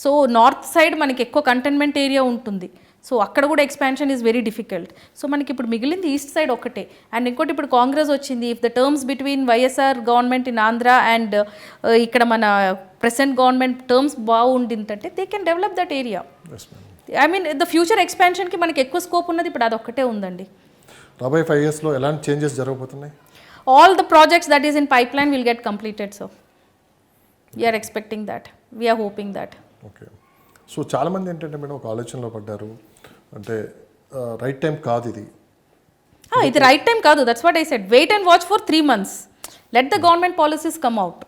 సో నార్త్ సైడ్ మనకి ఎక్కువ కంటైన్మెంట్ ఏరియా ఉంటుంది. సో అక్కడ కూడా expansion is very difficult. So మనకి ఇప్పుడు మిగిలింది ఈస్ట్ సైడ్ ఒకటే. అండ్ ఇంకోటి ఇప్పుడు కాంగ్రెస్ వచ్చింది. If the terms between YSR government in Andhra and ఇక్కడ మన ప్రెసెంట్ గవర్నమెంట్ టర్మ్స్ బాగుండిందంటే they can develop that area. The future ఎక్స్పాన్షన్కి మనకి ఎక్కువ స్కోప్ ఉన్నది ఇప్పుడు అదొక్కటే ఉందండి. రాబోయే 5 yearsలో ఎలాంటి చేంజెస్ జరగబోతున్నాయి? All the projects that is in pipeline will get completed. So we're expecting that, we're hoping that. Okay, so చాలామంది ఏంటంటే మేడం ఒక ఆలోచనలో పడ్డారు, అంటే రైట్ టైం కాదు ఇది. ఇది రైట్ టైం కాదు, that's what I said. Wait and watch for 3 months. Let the government policies come out.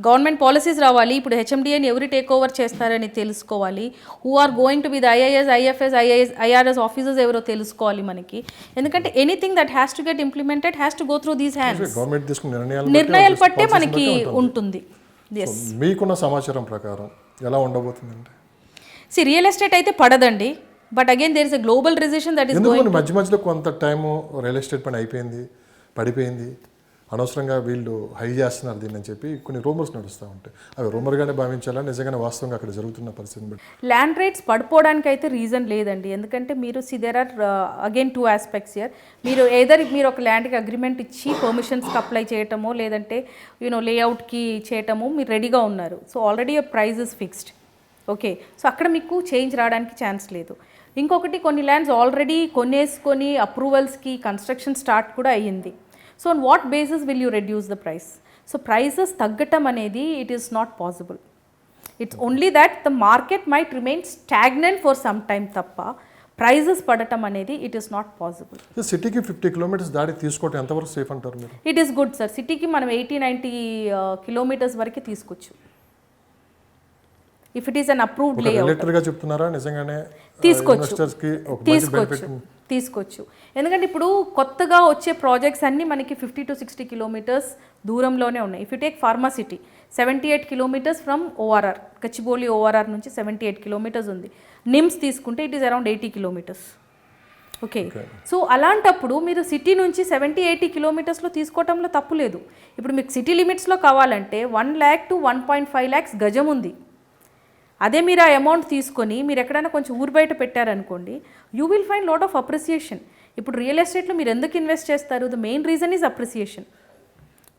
Government policies రావాలి. ఇప్పుడు హెచ్ఎండిఏని ఎవరు టేక్ ఓవర్ చేస్తారని తెలుసుకోవాలి. Who are going to be the IAS, IFS, IRS officers ఎవరో తెలుసుకోవాలి మనకి. ఎందుకంటే anything that has to get implemented has to go through these hands. నిర్ణయాలు పట్టే మనకి ఉంటుంది. మీకున్న సమాచారం ప్రకారం ఎలా ఉండబోతుందంటే రియల్ ఎస్టేట్ అయితే పడదండి. But again there is a global recession that is going. మధ్య మధ్యలో కొంత టైము రియల్ ఎస్టేట్ పని అయిపోయింది, పడిపోయింది, అనవసరంగా వీళ్ళు హై చేస్తున్నారు దీన్ని అని చెప్పి కొన్ని రూమర్స్ నడుస్తూ ఉంటాయి. అవి రూమర్గానే భావించాలా, నిజంగానే వాస్తవంగా అక్కడ జరుగుతున్న పరిస్థితిని బట్టి? ల్యాండ్ రేట్స్ పడిపోవడానికి అయితే రీజన్ లేదండి. ఎందుకంటే మీరు there are again 2 aspects here. మీరు మీరు ఒక ల్యాండ్కి అగ్రిమెంట్ ఇచ్చి పర్మిషన్స్కి అప్లై చేయటమో లేదంటే లేఅవుట్కి చేయటమో మీరు రెడీగా ఉన్నారు. So already price is fixed. Okay, so అక్కడ మీకు చేంజ్ రావడానికి ఛాన్స్ లేదు. ఇంకొకటి కొన్ని ల్యాండ్స్ ఆల్రెడీ కొనేసుకొని అప్రూవల్స్కి కన్స్ట్రక్షన్ స్టార్ట్ కూడా అయ్యింది. So on what basis will you reduce the price? So prices తగ్గటం అనేది it is not possible. It's only that the market might remain stagnant for some time తప్ప prices పడటం అనేది it is not possible. సిటీకి 50 kilometers దాడి తీసుకోవటం ఎంతవరకు safe అంటారు మీరు? It is good sir. సిటీకి మనం 80-90 kilometers వరకు తీసుకోవచ్చు. If it is an approved layout గా చెప్తున్నారా? నిజంగానే తీసుకోవచ్చు. ఎందుకంటే ఇప్పుడు కొత్తగా వచ్చే ప్రాజెక్ట్స్ అన్నీ మనకి 50 to 60 kilometers దూరంలోనే ఉన్నాయి. If you take pharma city 78 kilometers from ORR, Gachibowli ORR నుంచి 78 kilometers ఉంది. నిమ్స్ తీసుకుంటే it is around 80 kilometers. Okay, so అలాంటప్పుడు మీరు సిటీ నుంచి 70-80 kilometersలో తీసుకోవటంలో తప్పు లేదు. ఇప్పుడు మీకు సిటీ లిమిట్స్లో కావాలంటే 1 lakh to 1.5 lakhs గజం ఉంది. అదే మీరు ఆ అమౌంట్ తీసుకొని మీరు ఎక్కడైనా కొంచెం ఊరు బయట పెట్టారనుకోండి, you will find lot of appreciation. ఇప్పుడు రియల్ ఎస్టేట్లో మీరు ఎందుకు ఇన్వెస్ట్ చేస్తారు? The main reason is appreciation.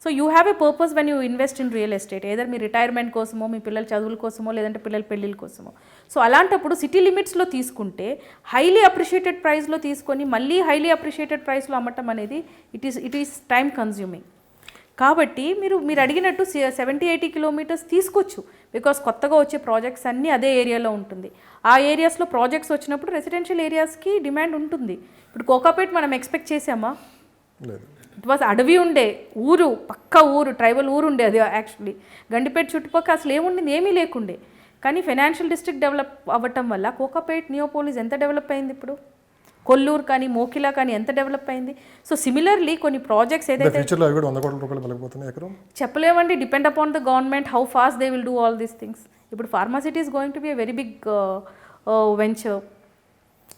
So you have a purpose when you invest in real estate. Either me retirement కోసమో, మీ పిల్లల చదువుల కోసమో, లేదంటే పిల్లల పెళ్ళిళ్ళ కోసమో. సో అలాంటప్పుడు సిటీ లిమిట్స్లో తీసుకుంటే హైలీ అప్రిషియేటెడ్ ప్రైస్లో తీసుకొని మళ్ళీ హైలీ అప్రిషియేటెడ్ ప్రైస్లో అమ్మటం అనేది ఇట్ ఈస్ టైమ్ కన్జ్యూమింగ్. కాబట్టి మీరు అడిగినట్టు 70-80 kilometers తీసుకోవచ్చు. బికాస్ కొత్తగా వచ్చే ప్రాజెక్ట్స్ అన్నీ అదే ఏరియాలో ఉంటుంది. ఆ ఏరియాస్లో ప్రాజెక్ట్స్ వచ్చినప్పుడు రెసిడెన్షియల్ ఏరియాస్కి డిమాండ్ ఉంటుంది. ఇప్పుడు కోకాపేట్ మనం ఎక్స్పెక్ట్ చేసామా? ఇట్ వాజ్ అడవి ఉండే ఊరు, పక్క ఊరు, ట్రైబల్ ఊరు ఉండే అది. యాక్చువల్లీ గండిపేట చుట్టుపక్కల అసలు ఏముండింది? ఏమీ లేకుండే. కానీ ఫైనాన్షియల్ డిస్ట్రిక్ట్ డెవలప్ అవ్వటం వల్ల కోకాపేట్, నియోపోలిస్ ఎంత డెవలప్ అయింది ఇప్పుడు. కొల్లూరు కానీ మోకిలా కానీ ఎంత డెవలప్ అయింది. సో సిమిలర్లీ కొన్ని ప్రాజెక్ట్స్ ఏదైతే చెప్పలేమండి. Depend upon the government how fast they will do all these things. ఇప్పుడు pharma city is going to be a very big venture.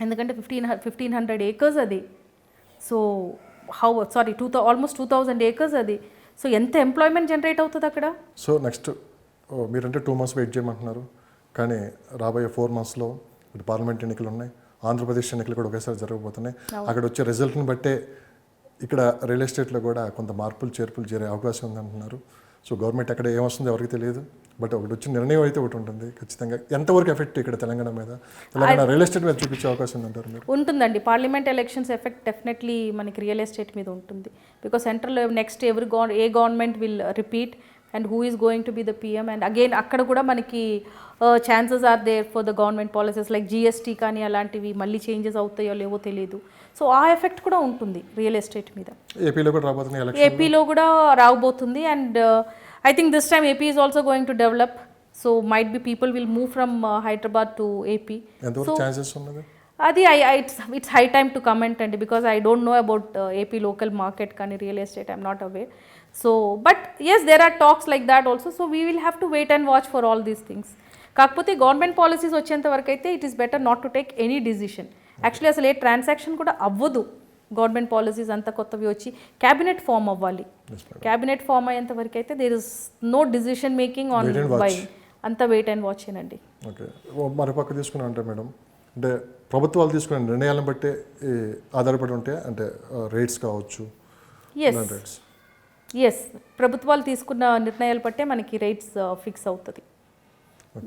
ఎందుకంటే 1500 acres అది. సో ఆల్మోస్ట్ 2000 acres అది. సో ఎంత ఎంప్లాయ్మెంట్ జనరేట్ అవుతుంది అక్కడ. సో నెక్స్ట్ మీరంటే 2 months వెయిట్ చేయమంటున్నారు, కానీ రాబోయే 4 monthsలో ఇప్పుడు పార్లమెంట్ ఎన్నికలు ఉన్నాయి, ఆంధ్రప్రదేశ్ ఎన్నికలు కూడా ఒకేసారి జరగబోతున్నాయి. అక్కడ వచ్చే రిజల్ట్ని బట్టే ఇక్కడ రియల్ ఎస్టేట్లో కూడా కొంత మార్పులు చేర్పులు చేరే అవకాశం ఉందంటున్నారు. సో గవర్నమెంట్ అక్కడ ఏమొస్తుందో ఎవరికి తెలియదు, బట్ ఒకటి వచ్చిన నిర్ణయం అయితే ఒకటి ఉంటుంది ఖచ్చితంగా. ఎంతవరకు ఎఫెక్ట్ ఇక్కడ తెలంగాణ మీద, తెలంగాణ రియల్ ఎస్టేట్ మీద చూపించే అవకాశం ఉందంటారు మీరు? ఉంటుందండి. పార్లమెంట్ ఎలక్షన్స్ ఎఫెక్ట్ డెఫినెట్లీ మనకి రియల్ ఎస్టేట్ మీద ఉంటుంది. Because central next a government will repeat, and who is going to be the PM. And again అక్కడ కూడా మనకి chances are there for the government policies like GST కానీ అలాంటివి మళ్ళీ changes అవుతాయో లేవో తెలియదు. సో ఆ ఎఫెక్ట్ కూడా ఉంటుంది రియల్ ఎస్టేట్ మీద. ఏపీలో కూడా రాబోతున్నాయి ఎలక్షన్. ఏపీలో కూడా రాబోతుంది. And I think this time AP is also going to develop. So might be people will move from Hyderabad to AP. ఎంతవరకు ఛాన్సెస్ ఉన్నది అది it's high time to comment అండి, because I don't know about AP local market కానీ real estate I'm not aware. So but yes there are talks like that also. So we will have to wait and watch for all these things. కాకపోతే government policies వచ్చేంత వరకు అయితే it is better not to take any decision. Actually అసలు ఏ transaction కూడా అవ్వదు. Government policies అంతా కొత్తవి వచ్చి క్యాబినెట్ ఫామ్ అవ్వాలి. క్యాబినెట్ ఫామ్ అయ్యేంత వరకు అయితే there is no decision making on buying. అంతా వెయిట్ అండ్ వాచ్ ఏనండి. ఓకే, మరోపక్క తీసుకున్నా అంటే మేడం, అంటే ప్రభుత్వాలు తీసుకునే నిర్ణయాలను బట్టే ఆధారపడి ఉంటే అంటే రేట్స్ కావచ్చు. ఎస్ ప్రభుత్వాలు తీసుకున్న నిర్ణయాలు బట్టే మనకి రేట్స్ ఫిక్స్ అవుతుంది.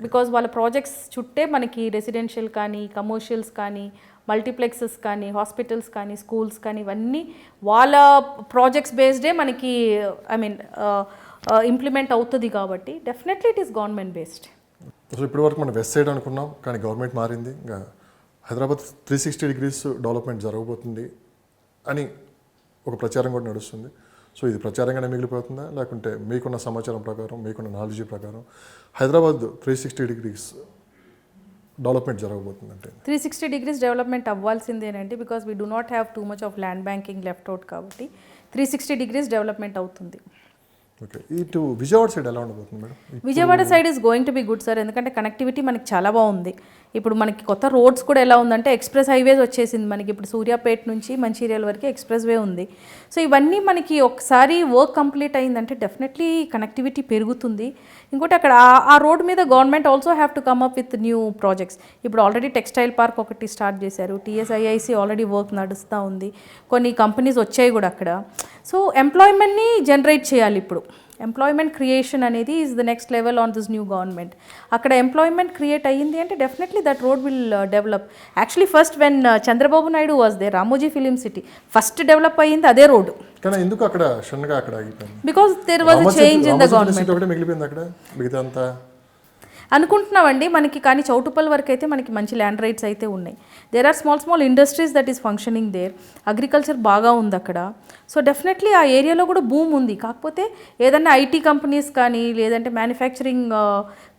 బికాజ్ వాళ్ళ ప్రాజెక్ట్స్ చుట్టే మనకి రెసిడెన్షియల్ కానీ కమర్షియల్స్ కానీ మల్టీప్లెక్సెస్ కానీ హాస్పిటల్స్ కానీ స్కూల్స్ కానీ ఇవన్నీ వాళ్ళ ప్రాజెక్ట్స్ బేస్డే మనకి ఐ మీన్ ఇంప్లిమెంట్ అవుతుంది. కాబట్టి definitely it is government based. So ఇప్పటి వరకు మనం వెస్ట్ సైడ్ అనుకున్నాం, కానీ గవర్నమెంట్ మారింది. ఇంకా హైదరాబాద్ 360 degrees డెవలప్మెంట్ జరగబోతుంది అని ఒక ప్రచారం కూడా నడుస్తుంది. సో ఇది ప్రచారంగానే మిగిలిపోతుందా, లేకుంటే మీకున్న సమాచారం ప్రకారం మీకున్న నాలెడ్జ్ ప్రకారం హైదరాబాద్ 360 degrees డెవలప్మెంట్ జరగబోతుంది అంటే 360 degrees డెవలప్మెంట్ అవ్వాల్సిందేనండి, because we do not have too much of land banking left out. కాబట్టి 360 degrees డెవలప్మెంట్ అవుతుంది. ఓకే, ఇటు విజయవాడ సైడ్ ఎలా ఉండబోతుంది madam? Vijayawada side is going to be good sir, ఎందుకంటే కనెక్టివిటీ మనకి చాలా బాగుంది. ఇప్పుడు మనకి కొత్త రోడ్స్ కూడా ఎలా ఉందంటే ఎక్స్ప్రెస్ హైవేస్ వచ్చేసింది మనకి. ఇప్పుడు సూర్యాపేట నుంచి మంచిర్యాల వరకు ఎక్స్ప్రెస్ వే ఉంది. సో ఇవన్నీ మనకి ఒకసారి వర్క్ కంప్లీట్ అయిందంటే డెఫినెట్లీ కనెక్టివిటీ పెరుగుతుంది. ఇంకోటి అక్కడ ఆ రోడ్ మీద government also have to come up with new projects. ఇప్పుడు ఆల్రెడీ టెక్స్టైల్ పార్క్ ఒకటి స్టార్ట్ చేశారు. టీఎస్ఐఐసి ఆల్రెడీ వర్క్ నడుస్తూ ఉంది. కొన్ని కంపెనీస్ వచ్చాయి కూడా అక్కడ. సో ఎంప్లాయ్మెంట్ని జనరేట్ చేయాలి. ఇప్పుడు ఎంప్లాయ్మెంట్ క్రియేషన్ అనేది is the next level on this new government. అక్కడ ఎంప్లాయ్మెంట్ క్రియేట్ అయ్యింది అంటే definitely that road will develop. Actually first when Chandrababu Naidu was they Ramoji film city first develop అయ్యింది అదే రోడ్డు. కానీ ఎందుకు అక్కడ షన్గా అక్కడ ఆగిపోయింది? Because there was a change in the government. ఒకటే మిగిలిపోయింది అక్కడ, మిగతా అంతా అనుకుంటున్నామండి మనకి. కానీ చౌటుప్పల్ వరకు అయితే మనకి మంచి ల్యాండ్ రైట్స్ అయితే ఉన్నాయి. There are small industries that is functioning there. Agriculture బాగా ఉంది అక్కడ. సో డెఫినెట్లీ ఆ ఏరియాలో కూడా బూమ్ ఉంది. కాకపోతే ఏదన్నా ఐటీ కంపెనీస్ కానీ లేదంటే మ్యానుఫ్యాక్చరింగ్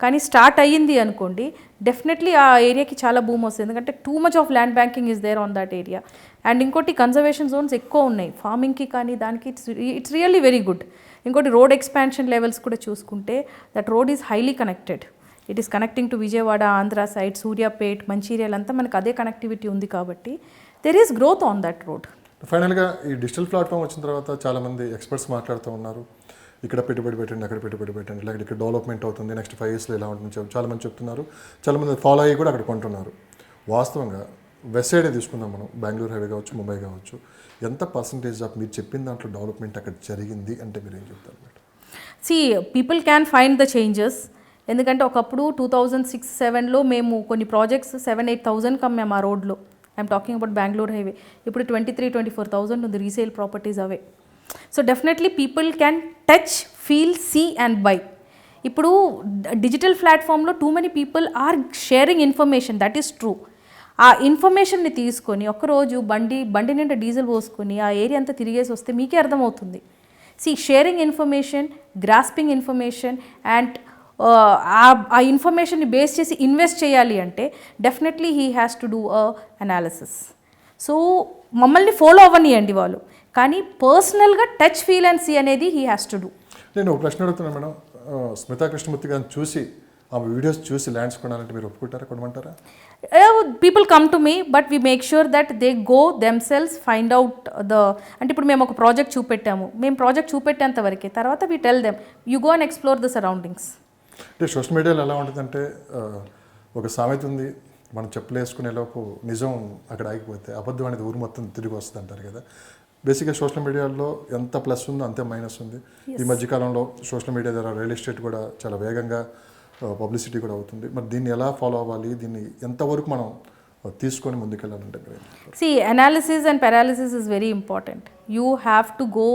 కానీ స్టార్ట్ అయ్యింది అనుకోండి, డెఫినెట్లీ ఆ ఏరియాకి చాలా బూమ్ వస్తుంది. ఎందుకంటే too much of land banking is there on that area. And ఇంకోటి కన్జర్వేషన్ జోన్స్ ఎక్కువ ఉన్నాయి ఫార్మింగ్కి కానీ దానికి. It's really very good. ఇంకోటి రోడ్ ఎక్స్పాన్షన్ లెవెల్స్ కూడా చూసుకుంటే that road is highly connected. It is connecting to Vijayawada, Andhra side, Suryapet, Mancherial అంతా మనకు అదే కనెక్టివిటీ ఉంది. కాబట్టి there is growth on that road. ఫైనల్గా ఈ డిజిటల్ ప్లాట్ఫామ్ వచ్చిన తర్వాత చాలామంది ఎక్స్పర్ట్స్ మాట్లాడుతూ ఉన్నారు, ఇక్కడ పెట్టుబడి పెట్టండి, అక్కడ పెట్టుబడి పెట్టండి, లేకపోతే ఇక్కడ డెవలప్మెంట్ అవుతుంది, నెక్స్ట్ 5 yearsలో ఎలా ఉంటుంది చాలామంది చెప్తున్నారు. చాలామంది ఫాలో అయ్యి కూడా అక్కడ కొంటున్నారు. వాస్తవంగా వెస్ట్ సైడే తీసుకుందాం మనం, బెంగళూరు హైవే కావచ్చు, ముంబై కావచ్చు, ఎంత పర్సంటేజ్ ఆఫ్ మీరు చెప్పిన దాంట్లో డెవలప్మెంట్ అక్కడ జరిగింది అంటే మీరు ఏం చెప్తారు madam? See people can find the changes. ఎందుకంటే ఒకప్పుడు 2006-07లో మేము కొన్ని ప్రాజెక్ట్స్ 7,000-8,000 కమ్మాము ఆ రోడ్లో. I'm talking about Bengaluru highway. ఇప్పుడు 23,000-24,000 ఉంది రీసేల్ ప్రాపర్టీస్ అవే. So definitely people can touch, feel, see and buy. ఇప్పుడు డిజిటల్ ప్లాట్ఫామ్లో too many people are sharing information, that is true. ఆ ఇన్ఫర్మేషన్ని తీసుకొని ఒక్కరోజు బండి నిండా డీజిల్ పోసుకొని ఆ ఏరియా అంతా తిరిగేసి వస్తే మీకే అర్థమవుతుంది. See sharing information, grasping information and ఆ ఇన్ఫర్మేషన్ని బేస్ చేసి ఇన్వెస్ట్ చేయాలి అంటే definitely he has to do analysis. So మమ్మల్ని ఫాలో అవ్వనియండి వాళ్ళు, కానీ పర్సనల్గా టచ్, ఫీల్ అండ్ సీ అనేది హీ హ్యాస్ టు డూ. నేను ఒక ప్రశ్న అడుగుతున్నాను మేడం, స్మితా కృష్ణమూర్తి గారిని చూసి ఆ వీడియోస్ చూసి ల్యాండ్స్ కొనాలంటే మీరు ఒప్పుకుంటారా, కొనమంటారా? People come to me, but we make sure that they go themselves, find out అంటే ఇప్పుడు మేము ఒక ప్రాజెక్ట్ చూపెట్టాము, మేము ప్రాజెక్ట్ చూపెట్టేంత వరకే, తర్వాత we tell them you go and explore the surroundings. అంటే సోషల్ మీడియాలో ఎలా ఉంటుందంటే ఒక సామెత ఉంది, మనం చెప్పులు వేసుకునే లోపు నిజం అక్కడ ఆగిపోతే అబద్ధం అనేది ఊరు మొత్తం తిరిగి వస్తుంది అంటారు కదా. బేసిక్గా సోషల్ మీడియాలో ఎంత ప్లస్ ఉందో అంతే మైనస్ ఉంది. ఈ మధ్యకాలంలో సోషల్ మీడియా ద్వారా రియల్ ఎస్టేట్ కూడా చాలా వేగంగా పబ్లిసిటీ కూడా అవుతుంది. మరి దీన్ని ఎలా ఫాలో అవ్వాలి, దీన్ని ఎంతవరకు మనం తీసుకొని ముందుకెళ్ళాలంటే See, analysis and paralysis is very important. You have to go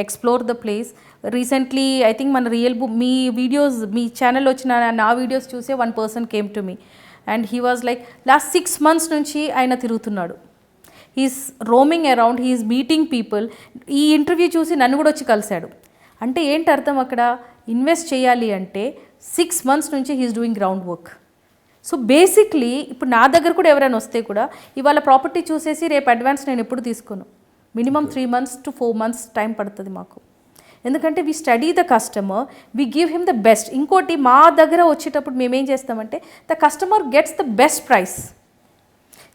explore the place. Recently, I think మన మీ వీడియోస్ మీ ఛానల్ వచ్చిన నా వీడియోస్ చూసే one person came to me and he was like last 6 months నుంచి ఆయన తిరుగుతున్నాడు. He's roaming around, he's meeting people. ఈ interview చూసి నన్ను కూడా వచ్చి కలిశాడు. అంటే ఏంటి అర్థం అక్కడ? ఇన్వెస్ట్ చేయాలి అంటే 6 months నుంచి he's doing ground work. So basically ఇప్పుడు నా దగ్గర కూడా ఎవరైనా వస్తే కూడా ఇవాళ ప్రాపర్టీ చూసేసి రేపు అడ్వాన్స్ నేను ఎప్పుడు తీసుకోను. Minimum 3 months to 4 months time పడుతుంది మాకు. ఎందుకంటే we study the customer, we give him the best. ఇంకోటి మా దగ్గర వచ్చేటప్పుడు మేము ఏం చేస్తామంటే the customer gets the best price.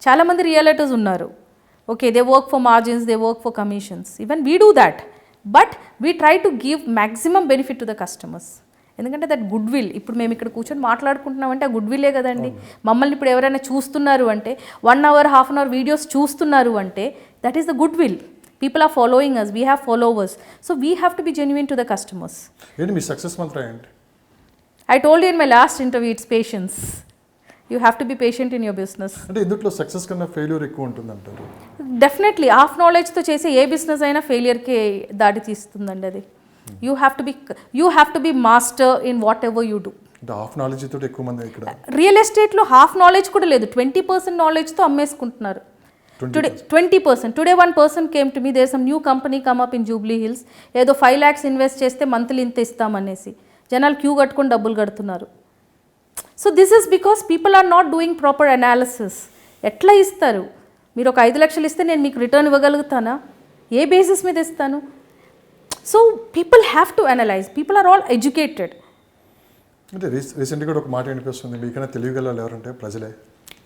చాలామంది రియలేటర్స్ ఉన్నారు, okay, they work for margins, they work for commissions, even we do that, but we try to give maximum benefit to the customers. ఎందుకంటే దట్ గుడ్ విల్, ఇప్పుడు మేము ఇక్కడ కూర్చొని మాట్లాడుకుంటున్నామంటే ఆ good విల్లే కదండి. మమ్మల్ని ఇప్పుడు ఎవరైనా చూస్తున్నారు అంటే 1 hour, half an hour videos చూస్తున్నారు అంటే that is the good will. People are following us, we have followers, so we have to be genuine to the customers. ఏంటి మీ సక్సెస్ మంత్రం ఏంటి? I told you in my last interview, it's patience. You have to be patient in your business. అంటే ఇందులో success కన్నా failure ఎక్కువ ఉంటుంది అంటారు? డెఫినెట్లీ హాఫ్ నాలెడ్జ్తో చేసే ఏ బిజినెస్ అయినా ఫెయిలియర్కి దాడి తీస్తుందండి అది. You have to B master in what ever you do. Half knowledge తోటి ఎక్కువ మంది ఇక్కడ రియల్ ఎస్టేట్లో హాఫ్ నాలెడ్జ్ కూడా లేదు, 20% నాలెడ్జ్తో అమ్మేసుకుంటున్నారు. Today 20%. Today one person came to me, there's some new company come up in Jubilee Hills. ఏదో 5 lakhs invest చేస్తే monthly ఇంత ఇస్తామనేసి జనాలు క్యూ కట్టుకొని డబ్బులు కడుతున్నారు. So this is because people are not doing proper analysis. ఎట్లా ఇస్తారు? మీరు ఒక 5 లక్షలు ఇస్తే నేను మీకు రిటర్న్ ఇవ్వగలుగుతానా? ఏ బేసిస్ మీద ఇస్తాను? So people have to analyse. People are all educated. అంటే రీసెంట్గా ఒక మాట వినిపిస్తుంది, మీకైనా తెలియగల ఎవరంటే ప్రజలే.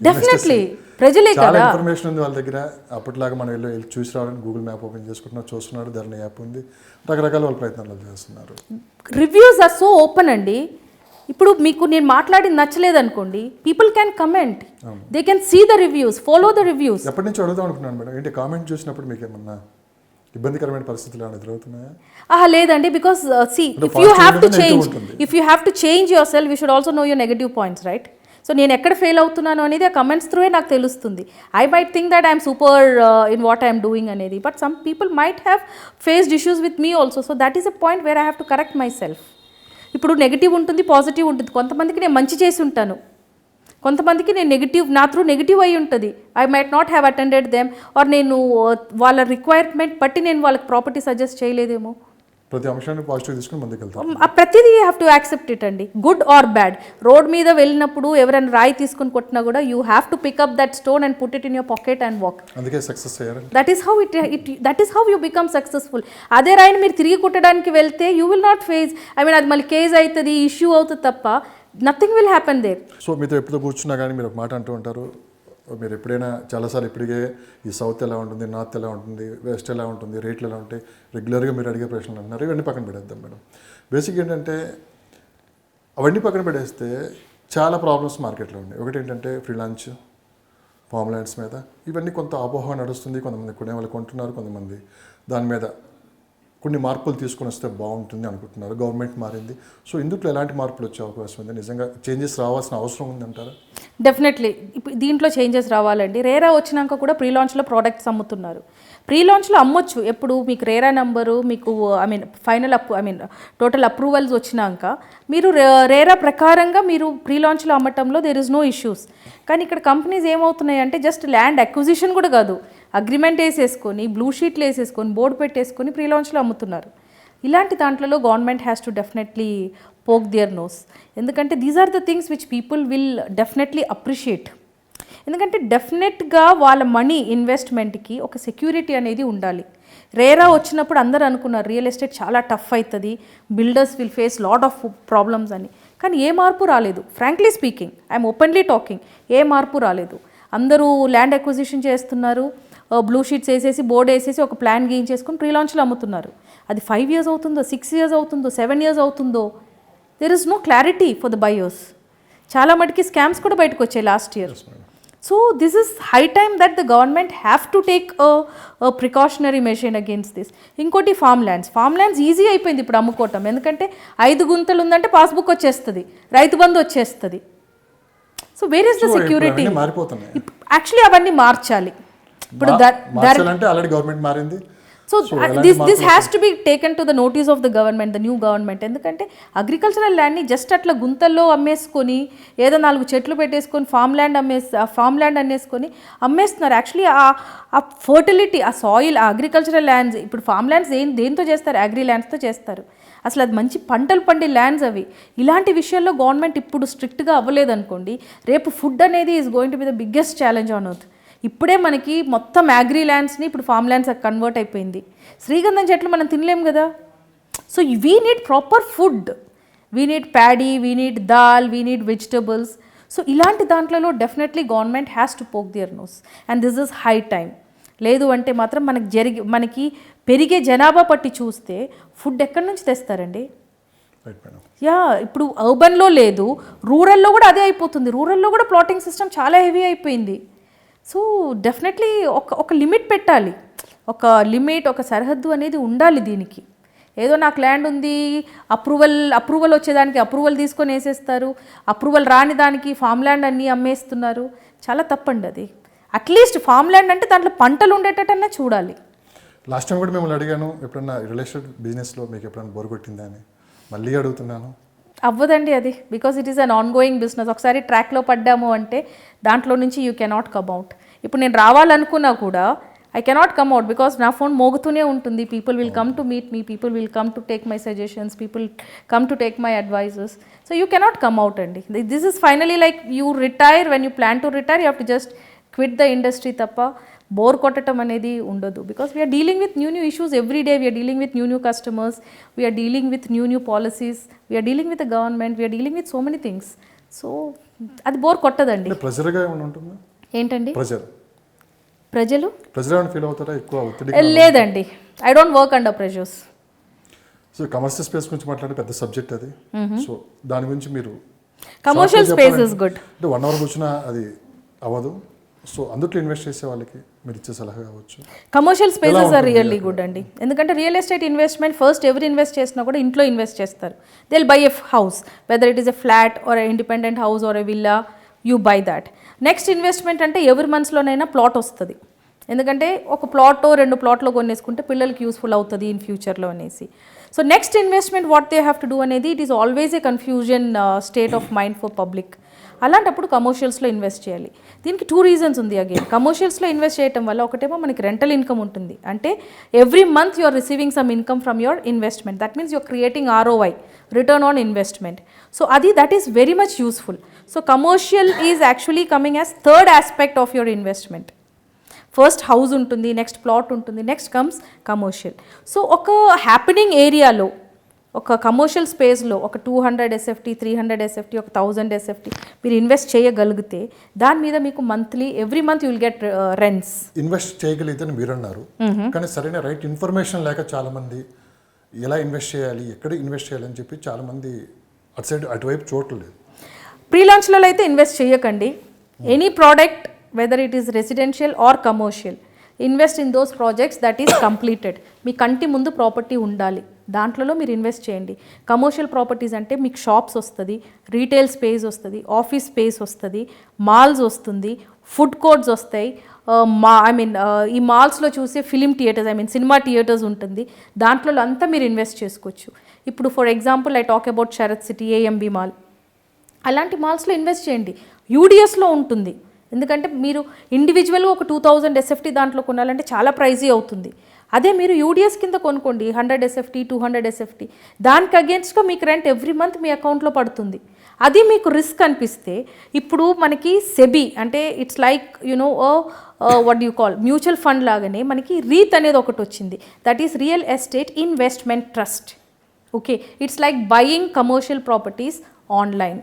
డెఫినెట్లీ ప్రజలే చాలా కదా. ఇన్ఫర్మేషన్ ఉంది వాళ్ళ దగ్గర. అప్పటిలాగా మనం వెళ్ళి చూసి రావడానికి గూగుల్ మ్యాప్ ఓపెన్ చేసుకుంటున్నారు, చూస్తున్నారు, ధరణి యాప్ ఉంది, రకరకాల వాళ్ళ ప్రయత్నాలు చేస్తున్నారు. రివ్యూస్ ఆర్ సో ఓపెన్ అండి. ఇప్పుడు మీకు నేను మాట్లాడింది నచ్చలేదు అనుకోండి, people can comment, they can see the reviews, follow the reviews. ఎప్పటి నుంచి అడుగుదాం అనుకున్నాను మేడం, ఏంటి కామెంట్ చూసినప్పుడు మీకు ఏమన్నా ఇబ్బందికరమైన పరిస్థితులు ఏమైనా ఎదురవుతున్నాయా? లేదండి, because see if you have to change yourself, you should also know your negative points, right? So నేను ఎక్కడ ఫెయిల్ అవుతున్నాను అనేది ఆ కమెంట్స్ త్రూవే నాకు తెలుస్తుంది. I might think that I'm super in what I'm doing అనేది, but some people might have faced issues with me also. So that is a point where I have to correct myself. ఇప్పుడు negative ఉంటుంది, positive ఉంటుంది. కొంతమందికి నేను మంచి చేసి ఉంటాను, కొంతమందికి నేను నెగిటివ్, నా త్రూ నెగిటివ్ అయి ఉంటుంది. I might not have attended them, or నేను వాళ్ళ రిక్వైర్మెంట్ బట్టి నేను వాళ్ళకి ప్రాపర్టీ సజెస్ట్ చేయలేదేమో. ప్రతి అంశాన్ని పాజిటివ్ తీసుకుని ముందుకెళ్తాం. ప్రతిదీ you have to accept it అండి, గుడ్ ఆర్ బ్యాడ్. రోడ్ మీద వెళ్ళినప్పుడు ఎవరైనా రాయి తీసుకుని కొట్టినా కూడా you have to pick up that stone and put it in your pocket and walk. అందుకే సక్సెస్ అయ్యారు. That is how you become successful. అదే రాయిని మీరు తిరిగి కుట్టడానికి వెళ్తే యూ విల్ నాట్ ఫేస్, అది మళ్ళీ కేజ్ అవుతుంది, ఇష్యూ అవుతుంది తప్ప nothing will happen there. So మీతో ఎప్పుడు కూర్చున్నా కానీ మీరు ఒక మాట అంటూ ఉంటారు, మీరు ఎప్పుడైనా చాలాసార్లు ఇప్పటికే ఈ సౌత్ ఎలా ఉంటుంది, నార్త్ ఎలా ఉంటుంది, వెస్ట్ ఎలా ఉంటుంది, రేట్లు ఎలా ఉంటాయి, రెగ్యులర్గా మీరు అడిగే ప్రశ్నలు అంటున్నారు. ఇవన్నీ పక్కన పెడేద్దాం మేడం. బేసిక్ ఏంటంటే అవన్నీ పక్కన పెడేస్తే చాలా ప్రాబ్లమ్స్ మార్కెట్లో ఉన్నాయి. ఒకటి ఏంటంటే ఫ్రీలాన్స్, ఫామ్ ల్యాండ్స్ మీద ఇవన్నీ కొంత అపోహ నడుస్తుంది. కొంతమంది కొనే వాళ్ళు కొంటున్నారు, కొంతమంది దాని మీద కొన్ని మార్పులు తీసుకొని వస్తే బాగుంటుంది అనుకుంటున్నారు. గవర్నమెంట్ మారింది, సో ఇందులో ఎలాంటి మార్పులు వచ్చే అవకాశం ఉంది? నిజంగా చేంజెస్ రావాల్సిన అవసరం ఉందంటారా? డెఫినెట్లీ ఇప్పుడు దీంట్లో చేంజెస్ రావాలండి. రేరా వచ్చినాక కూడా ప్రీ లాంచ్లో ప్రోడక్ట్స్ అమ్ముతున్నారు. ప్రీ లాంచ్లో అమ్మొచ్చు, ఎప్పుడు మీకు రేరా నెంబరు, మీకు టోటల్ అప్రూవల్స్ వచ్చినాక మీరు రేరా ప్రకారంగా మీరు ప్రీ లాంచ్లో అమ్మటంలో దేర్ ఇస్ నో ఇష్యూస్. కానీ ఇక్కడ కంపెనీస్ ఏమవుతున్నాయి అంటే జస్ట్ ల్యాండ్ అక్విజిషన్ కూడా కాదు, అగ్రిమెంట్ వేసేసుకొని, బ్లూ షీట్లు వేసేసుకొని, బోర్డు పెట్టేసుకొని ప్రీ లాంచ్లో అమ్ముతున్నారు. ఇలాంటి దాంట్లో government has to definitely poke their nose. ఎందుకంటే these are the things which people will definitely appreciate. ఎందుకంటే డెఫినెట్గా వాళ్ళ మనీ ఇన్వెస్ట్మెంట్కి ఒక సెక్యూరిటీ అనేది ఉండాలి. రేరా వచ్చినప్పుడు అందరూ అనుకున్నారు రియల్ ఎస్టేట్ చాలా టఫ్ అవుతుంది, builders will face lot of problems అని. కానీ ఏ మార్పు రాలేదు. Frankly speaking, I'm openly talking, ఏ మార్పు రాలేదు. అందరూ ల్యాండ్ అక్విజిషన్ చేస్తున్నారు, బ్లూ షీట్స్ వేసేసి, బోర్డు వేసేసి, ఒక ప్లాన్ గీయించేసుకొని ప్రీ లాంచ్లో అమ్ముతున్నారు. అది 5 years అవుతుందో, 6 years అవుతుందో, 7 years అవుతుందో, there is no clarity for the buyers. చాలా మటుకి స్కామ్స్ కూడా బయటకు వచ్చాయి last year. So this is high time that the government have to take precautionary measure against this. ఇంకోటి ఫామ్ ల్యాండ్స్ ఈజీ అయిపోయింది ఇప్పుడు అమ్ముకోవటం. ఎందుకంటే 5 గుంతలు ఉందంటే పాస్బుక్ వచ్చేస్తుంది, రైతు బంధు వచ్చేస్తుంది. So where is the security? Actually అవన్నీ మార్చాలి. ఇప్పుడు మార్చాలంటే ఆల్రెడీ గవర్నమెంట్ మారింది. So this has to be taken to the notice of the government, the new government. ఎందుకంటే అగ్రికల్చరల్ ల్యాండ్ని జస్ట్ అట్లా గుంతల్లో అమ్మేసుకొని ఏదో 4 చెట్లు పెట్టేసుకొని ఫామ్ ల్యాండ్ అనేసుకొని అమ్మేస్తున్నారు. యాక్చువల్లీ ఆ ఫర్టిలిటీ, ఆ సాయిల్, ఆ అగ్రికల్చరల్ ల్యాండ్స్, ఇప్పుడు ఫామ్ ల్యాండ్స్ దేంతో చేస్తారు? అగ్రి ల్యాండ్స్తో చేస్తారు. అసలు అది మంచి పంటలు పండే ల్యాండ్స్ అవి. ఇలాంటి విషయాల్లో గవర్నమెంట్ ఇప్పుడు స్ట్రిక్ట్గా అవ్వలేదనుకోండి, రేపు ఫుడ్ అనేది is going to be the biggest challenge on earth. ఇప్పుడే మనకి మొత్తం అగ్రి ల్యాండ్స్ని ఇప్పుడు ఫామ్ ల్యాండ్స్ కన్వర్ట్ అయిపోయింది. శ్రీగంధం చెట్లు మనం తినలేం కదా. So we need proper food, we need paddy, we need dal, we need vegetables. So ఇలాంటి దాంట్లో definitely government has to poke their nose and this is high time. లేదు అంటే మాత్రం మనకి పెరిగే జనాభా పట్టి చూస్తే ఫుడ్ ఎక్కడి నుంచి తెస్తారండి? యా, ఇప్పుడు అర్బన్లో లేదు, రూరల్లో కూడా అదే అయిపోతుంది. రూరల్లో కూడా ప్లాటింగ్ సిస్టమ్ చాలా హెవీ అయిపోయింది. సో డెఫినెట్లీ ఒక లిమిట్ పెట్టాలి, ఒక సరిహద్దు అనేది ఉండాలి దీనికి. ఏదో నాకు ల్యాండ్ ఉంది, అప్రూవల్ వచ్చేదానికి అప్రూవల్ తీసుకొని వేసేస్తారు, అప్రూవల్ రాని దానికి ఫామ్ ల్యాండ్ అన్నీ అమ్మేస్తున్నారు. చాలా తప్పండి అది. అట్లీస్ట్ ఫామ్ ల్యాండ్ అంటే దాంట్లో పంటలు ఉండేటట్టన్నా చూడాలి. లాస్ట్ టైం కూడా మిమ్మల్ని అడిగాను, ఎప్పుడన్నా రియల్ ఎస్టేట్ బిజినెస్లో మీకు ఎప్పుడైనా బోర్ కొట్టిందా అని. మళ్ళీ అడుగుతున్నాను. అవ్వదండి అది, because it is an on going business. ఒకసారి ట్రాక్లో పడ్డాము అంటే దాంట్లో నుంచి యూ కెనాట్ కమ్ అవుట్. ఇప్పుడు నేను రావాలనుకున్నా కూడా I cannot come out because నా ఫోన్ మోగుతూనే ఉంటుంది. People will come to meet me, people will come to take my suggestions, people come to take my advises. So you cannot come out అండి. This is finally like you retire, when you plan to retire you have to just quit the industry తప్ప bore కొట్టడం అనేది ఉండదు. Because we are dealing with new issues every day, we are dealing with new customers, we are dealing with new policies, we are dealing with the government, we are dealing with so many things. So అది bore కొట్టదండి. ప్రెజర్గా ఏమైనా ఉంటుందా? ఏంటండి ప్రజలు feel అవుతారా ఎక్కువ ఒత్తిడి? లేదండి, I don't work under pressures. So commercial space గురించి మాట్లాడే పెద్ద సబ్జెక్ట్ అది. సో దాని గురించి మీరు కమర్షియల్ స్పేస్ ఇస్ గుడ్. అంటే 1 hour కూర్చున్నా అది అవ్వదు. సో అందుట్లో ఇన్వెస్ట్ చేసే వాళ్ళకి మీరు ఇచ్చే సలహా కావచ్చు. Commercial spaces are really good అండి. ఎందుకంటే రియల్ ఎస్టేట్ ఇన్వెస్ట్మెంట్ ఫస్ట్ ఎవరు ఇన్వెస్ట్ చేసినా కూడా ఇంట్లో ఇన్వెస్ట్ చేస్తారు. They will buy a house, whether it is a flat or independent house or a villa, you buy that. Next investment అంటే ఎవరి మనసులోనైనా plot వస్తుంది. ఎందుకంటే ఒక ప్లాటో 2 ప్లాట్లో కొనేసుకుంటే పిల్లలకి యూస్ఫుల్ అవుతుంది ఇన్ ఫ్యూచర్లో అనేసి. So next investment what they have to do అనేది it is always a confusion state of mind for public. అలాంటప్పుడు కమర్షియల్స్లో ఇన్వెస్ట్ చేయాలి. దీనికి 2 reasons ఉంది. అగైన్ కమర్షియల్స్లో ఇన్వెస్ట్ చేయడం వల్ల ఒకటేమో మనకి రెంటల్ ఇన్కమ్ ఉంటుంది. అంటే every month you are receiving some income from your investment. That means you are creating ROI, return on investment. So that is very much useful. So commercial is actually coming as third aspect of your investment. First house ఉంటుంది, next plot ఉంటుంది, next comes commercial. So ఒక happening ఏరియాలో, ఒక commercial స్పేస్లో ఒక 200 SFT, 300 SFT, ఒక 1000 SFT మీరు invest చేయగలిగితే దాని మీద మీకు every month you will get rents. Invest చేయగలిగితే మీరు అన్నారు, కానీ సరైన రైట్ ఇన్ఫర్మేషన్ లేక చాలామంది ఎలా ఇన్వెస్ట్ చేయాలి, ఎక్కడ ఇన్వెస్ట్ చేయాలని చెప్పి చాలామంది అటువైపు చూడలేదు. ప్రీ లాంచ్లో అయితే ఇన్వెస్ట్ చేయకండి. Any product whether it is residential or commercial, invest in those projects that is completed. మీ కంటి ముందు ప్రాపర్టీ ఉండాలి, దాంట్లో మీరు ఇన్వెస్ట్ చేయండి. కమర్షియల్ ప్రాపర్టీస్ అంటే మీకు షాప్స్ వస్తుంది, రీటైల్ స్పేస్ వస్తుంది, ఆఫీస్ స్పేస్ వస్తుంది, మాల్స్ వస్తుంది, ఫుడ్ కోర్ట్స్ వస్తాయి. ఈ మాల్స్లో చూసే ఫిలిం థియేటర్స్, సినిమా థియేటర్స్ ఉంటుంది. దాంట్లో అంతా మీరు ఇన్వెస్ట్ చేసుకోవచ్చు. ఇప్పుడు for example I talk about Sarath city, AMB mall, అలాంటి మాల్స్లో ఇన్వెస్ట్ చేయండి. UDSలో ఉంటుంది. ఎందుకంటే మీరు ఇండివిజువల్గా ఒక 2000 SFT దాంట్లో కొనాలంటే చాలా ప్రైజీ అవుతుంది. అదే మీరు UDS కింద కొనుక్కోండి, 100 SFT, 200 SFT, దానికి అగేన్స్ట్గా మీకు రెంట్ ఎవ్రీ మంత్ మీ అకౌంట్లో పడుతుంది. అది మీకు రిస్క్ అనిపిస్తే ఇప్పుడు మనకి సెబీ అంటే it's like what you call mutual fund లాగానే మనకి REIT అనేది ఒకటి వచ్చింది. That is real estate investment trust. Okay, it's like buying commercial properties online.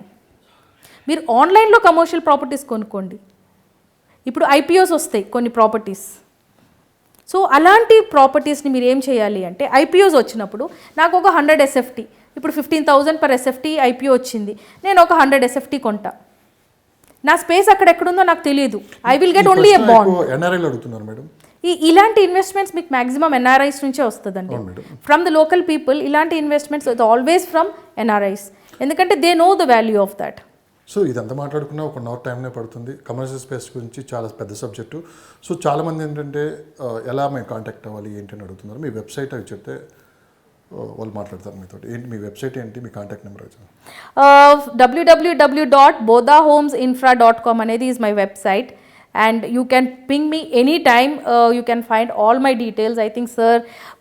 మీరు ఆన్లైన్లో కమర్షియల్ ప్రాపర్టీస్ కొనుక్కోండి. ఇప్పుడు IPOs వస్తాయి కొన్ని ప్రాపర్టీస్. సో అలాంటి ప్రాపర్టీస్ని మీరు ఏం చేయాలి అంటే IPOs వచ్చినప్పుడు నాకు ఒక 100 SFT, ఇప్పుడు 15,000 per SFT IPO వచ్చింది, నేను ఒక 100 SFT కొంటా. నా స్పేస్ అక్కడ ఎక్కడుందో నాకు తెలియదు. I will get only a bond. ఇలాంటి ఇన్వెస్ట్మెంట్స్ మీకు మ్యాక్సిమం NRIs నుంచే వస్తుందండి. ఫ్రమ్ ద లోకల్ పీపుల్ ఇలాంటి ఇన్వెస్ట్మెంట్స్ ఆల్వేస్ ఫ్రమ్ NRIs. ఎందుకంటే they know the value of that. So ఇదంతా మాట్లాడుకున్నా 1 అవర్ టైంనే పడుతుంది. కమర్షియల్ స్పేస్ గురించి చాలా పెద్ద సబ్జెక్టు. సో చాలామంది ఏంటంటే ఎలా మేము కాంటాక్ట్ అవ్వాలి ఏంటి అని అడుగుతున్నారు. మీ వెబ్సైట్ అవి చెప్తే వాళ్ళు మాట్లాడతారు మీతో. ఏంటి మీ వెబ్సైట్ ఏంటి, మీ కాంటాక్ట్ నెంబర్ వచ్చి? www.bodahomesinfra.com అనేది is my website. And you can ping me anytime. You can find all my details. I think sir,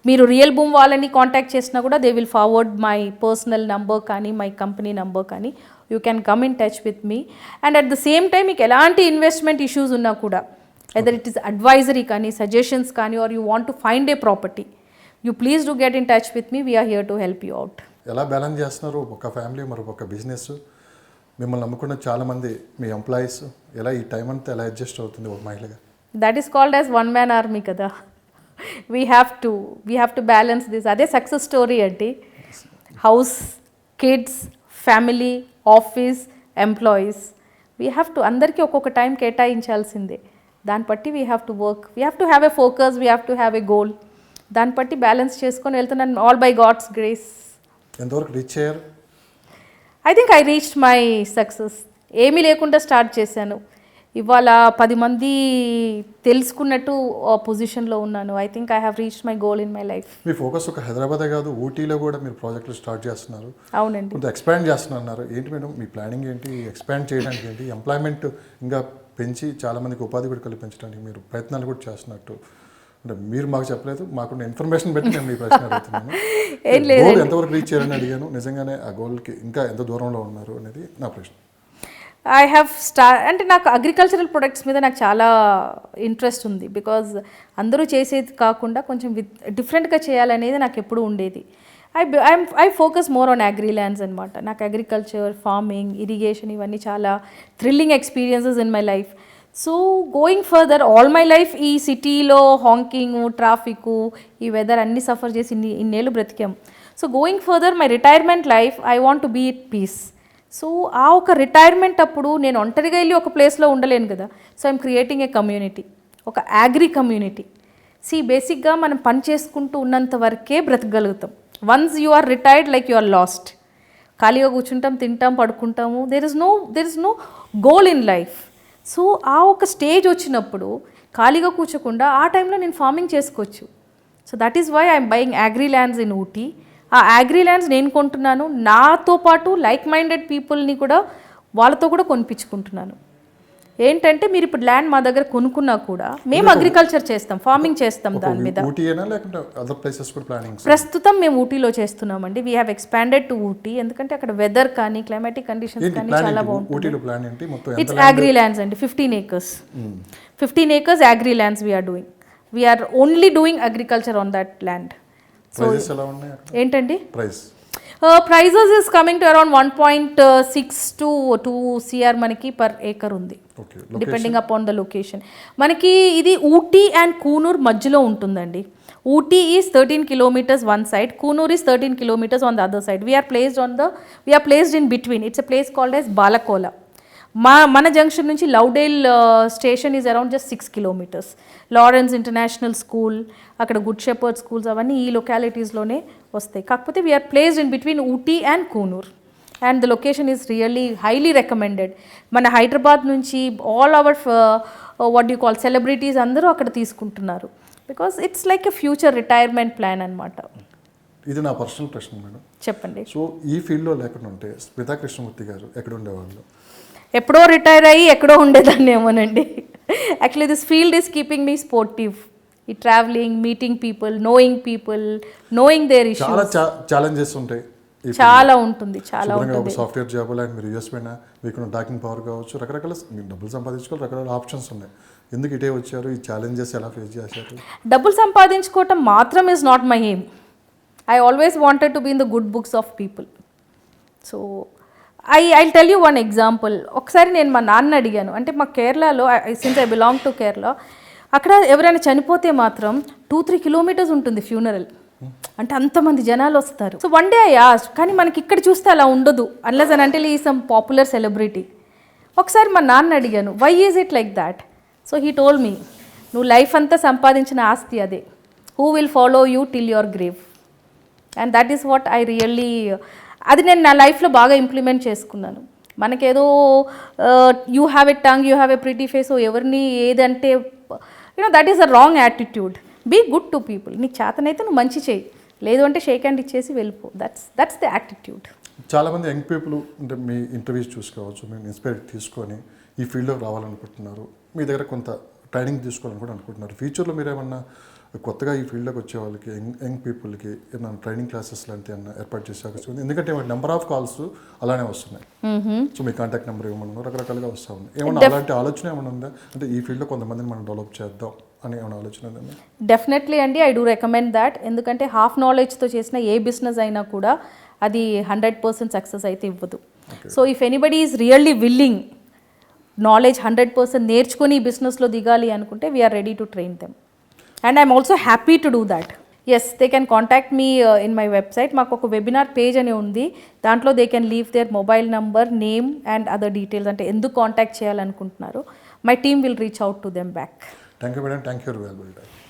మీరు రియల్ బూమ్ వాళ్ళని కాంటాక్ట్ చేసినా కూడా they will forward my personal number కానీ my company number కానీ. You can come in touch with me. And at the same time మీకు ఎలాంటి investment issues ఉన్నా కూడా, వెదర్ ఇట్ ఈస్ అడ్వైజరీ కానీ, సజెషన్స్ కానీ, or you want to find a property, you please do get in touch with me. We are here to help you out. ఎలా balance చేస్తున్నారు ఒక family మరి ఒక బిజినెస్? మిమ్మల్ని నమ్ముకున్న చాలామంది మీ ఎంప్లాయీస్, ఎలా ఈ టైం అంతా ఎలా అడ్జస్ట్ అవుతుంది ఒక మహిళగా? That is called as one man army కదా. We have to balance this. అదే సక్సెస్ స్టోరీ అంటే house, kids, family, office, employees. We have to అందరికీ ఒక్కొక్క టైం కేటాయించాల్సిందే. దాన్ని బట్టి we have to work. We have to have a focus, we have to have a goal. దాన్ని బట్టి balance చేసుకొని వెళ్తున్నాను, ఆల్ బై గాడ్స్ గ్రేస్. ఎంతవరకు రీచ్ అయ్యారు? I think I reached my success. ఏమీ లేకుండా స్టార్ట్ చేశాను, ఇవాళ 10 మంది తెలుసుకున్నట్టు పొజిషన్లో ఉన్నాను. I think I have reached my goal in my life. Me focus ఒక హైదరాబాదే కాదు, ఊటీలో కూడా మీరు ప్రాజెక్టులు స్టార్ట్ చేస్తున్నారు. అవునండి. కొంత ఎక్స్పాండ్ చేస్తున్నారు. ఏంటి మేడం మీ ప్లానింగ్ ఏంటి? ఎక్స్పాండ్ చేయడానికి ఏంటి? ఎంప్లాయ్మెంట్ ఇంకా పెంచి చాలామందికి ఉపాధి కూడా కల్పించడానికి మీరు ప్రయత్నాలు కూడా చేస్తున్నట్టు అంటే మీరు మాకు చెప్పలేదు, మాకున్న ఇన్ఫర్మేషన్ బట్టి నేను మీ ప్రశ్న అడుగుతున్నాను. గోల్ ఎంతవరకు రీచ్ చేయాలని అడిగాను. నిజంగానే ఆ గోల్కి ఇంకా ఎంత దూరంలో ఉన్నారు అనేది నా ప్రశ్న. ఐ హ్యావ్ అంటే నాకు అగ్రికల్చరల్ ప్రొడక్ట్స్ మీద నాకు చాలా ఇంట్రెస్ట్ ఉంది. బికాజ్ అందరూ చేసేది కాకుండా కొంచెం డిఫరెంట్గా చేయాలనేది నాకు ఎప్పుడూ ఉండేది. I focus more on agri lands అనమాట. నాకు అగ్రికల్చర్, ఫార్మింగ్, ఇరిగేషన్ ఇవన్నీ చాలా thrilling experiences in my life. So going further, all my life ఈ సిటీలో హాంకింగ్, ట్రాఫిక్, ఈ వెదర్ అన్నీ సఫర్ చేసి ఇన్నేళ్ళు బ్రతికాం. So going further my retirement life, I want to be it peace. So ఆ ఒక రిటైర్మెంట్ అప్పుడు నేను ఒంటరిగా వెళ్ళి ఒక ప్లేస్లో ఉండలేను కదా. So I'm creating a community, ఒక అగ్రి కమ్యూనిటీ. బేసిక్గా మనం పని చేసుకుంటూ ఉన్నంత వరకే బ్రతకగలుగుతాం. Once you are retired, like you are lost. ఖాళీగా కూర్చుంటాం, తింటాం, పడుకుంటాము. There is no goal in life. So ఆ ఒక స్టేజ్ వచ్చినప్పుడు ఖాళీగా కూర్చోకుండా ఆ టైంలో నేను ఫార్మింగ్ చేసుకోవచ్చు. So that is why I'm buying agri lands in Ooty. ఆ అగ్రి ల్యాండ్స్ నేను కొంటున్నాను, నాతో పాటు లైక్ మైండెడ్ పీపుల్ని కూడా వాళ్ళతో కూడా కొనిపించుకుంటున్నాను. ఏంటంటే మీరు ఇప్పుడు ల్యాండ్ మా దగ్గర కొనుక్కున్నా కూడా మేము అగ్రికల్చర్ చేస్తాం, ఫార్మింగ్ చేస్తాం. దాని మీద ప్రస్తుతం మేము ఊటీలో చేస్తున్నామండి. We have expanded to Ooty, ఎందుకంటే అక్కడ వెదర్ కానీ క్లైమాటిక్ కండిషన్స్ కానీ చాలా బాగుంటుంది. ఇట్స్ అగ్రి ల్యాండ్స్ అండి, 15 acres. 15 acres agri lands we are doing. We are only doing agriculture on that land. So ఏంటండి prices is coming to around 1.6 to 2 CR మనకి per acre ఉంది, డిపెండింగ్ అపాన్ ద లొకేషన్. మనకి ఇది Ooty and Coonoor మధ్యలో ఉంటుందండి. Ooty is 13 kilometers one side, Coonoor is 13 kilometers on the other side. We are placed in between. It's a place called as Balakola. మన junction నుంచి Lovedale station is around just 6 kilometers. Lawrence international school, అక్కడ good shepherd schools అవన్నీ ఈ లొకాలిటీస్లోనే వస్తాయి. కాకపోతే we are placed in between Ooty and Coonoor. And the location is really highly recommended. మన హైదరాబాద్ నుంచి all our what you call celebrities అందరూ అక్కడ తీసుకుంటున్నారు. Because it's like a future retirement plan అనమాట. ఇది నా పర్సనల్ ప్రశ్న మేడం. చెప్పండి. సో ఈ ఫీల్డ్లో లేకుండా ఉంటే స్మితా కృష్ణమూర్తి గారు ఎక్కడ ఉండేవాళ్ళు? ఎప్పుడో రిటైర్ అయ్యి ఎక్కడో ఉండేదాన్ని ఏమోనండి. Actually this field is keeping me sportive. ఈ travelling, meeting people, knowing their issues. చాలా ఛాలెంజెస్ ఉంటాయి, చాలా ఉంటుంది, చాలా ఉంటుంది. సాఫ్ట్వేర్ జాబ్ అండ్ మీరు యూఎస్ పోయినా మీకున్న డాకింగ్ పవర్ కావచ్చు, రకరకాల డబ్బులు సంపాదించుకోవాలి, రకరకాల ఆప్షన్స్ ఉన్నాయి. ఎందుకు ఇటే వచ్చారు? ఈ ఛాలెంజెస్ ఎలా ఫేస్ చేశారు? డబ్బులు సంపాదించుకోవటం మాత్రం is not my aim. I always wanted to be in the good books of people. So I tell you one example. ఒకసారి నేను మా నాన్న అడిగాను, అంటే మా కేరళలో, since I belong to Kerala, అక్కడ ఎవరైనా చనిపోతే మాత్రం 2-3 kilometers ఉంటుంది ఫ్యూనరల్. అంటే అంతమంది జనాలు వస్తారు. So one day I asked, కానీ మనకి ఇక్కడ చూస్తే అలా ఉండదు, అన్లెస్ అండ్ అంటిల్ ఈ సమ్ పాపులర్ సెలబ్రిటీ. ఒకసారి మా నాన్న అడిగాను, why is it like that? So he told me, నువ్వు లైఫ్ అంతా సంపాదించిన ఆస్తి అదే. Who will follow you till your grave. And that is what I really, అది నేను నా లైఫ్లో బాగా ఇంప్లిమెంట్ చేసుకున్నాను. మనకేదో you have a tongue, you have a pretty face, ఎవరిని ఏదంటే that is a wrong attitude. Be good to people. నీకు చేతనైతే నువ్వు మంచి చేయి, లేదు అంటే షేక్ హ్యాండ్ ఇచ్చేసి వెళ్ళిపో. That's the attitude. చాలామంది యంగ్ పీపుల్ అంటే మీ ఇంటర్వ్యూస్ చూసుకోవచ్చు, మేము ఇన్స్పైర్ తీసుకొని ఈ ఫీల్డ్లోకి రావాలనుకుంటున్నారు, మీ దగ్గర కొంత ట్రైనింగ్ తీసుకోవాలని కూడా అనుకుంటున్నారు. ఫ్యూచర్లో మీరు ఏమన్నా కొత్తగా ఈ ఫీల్డ్లోకి వచ్చే వాళ్ళకి యంగ్ పీపుల్కి ఏమన్నా ట్రైనింగ్ క్లాసెస్ లాంటివి ఏమన్నా ఏర్పాటు చేసే అవకాశం ఉంది? ఎందుకంటే నెంబర్ ఆఫ్ కాల్స్ అలానే వస్తున్నాయి. సో మీ కాంటాక్ట్ నెంబర్ ఏమన్నా రకరకాలుగా వస్తూ ఉంది. ఏమన్నా అలాంటి ఆలోచన ఏమైనా ఉందా? అంటే ఈ ఫీల్డ్లో కొంతమందిని మనం డెవలప్ చేద్దాం అని ఏమైనా ఆలోచన ఉందా? డెఫినెట్లీ అండి, ఐ డూ రికమెండ్ దాట్. ఎందుకంటే హాఫ్ నాలెడ్జ్తో చేసిన ఏ బిజినెస్ అయినా కూడా అది 100% సక్సెస్ అయితే ఇవ్వదు. So if anybody is really willing, knowledge 100% నేర్చుకొని ఈ బిజినెస్లో దిగాలి అనుకుంటే we are ready to train them. And I'm also happy to do that. Yes, they can contact me in my website. మాకు ఒక వెబినార్ పేజ్ అని ఉంది, దాంట్లో they can leave their mobile number, name and other details. అంటే ఎందుకు contact చేయాలనుకుంటున్నారు, my team will reach out to them back. Thank you madam, thank you very much.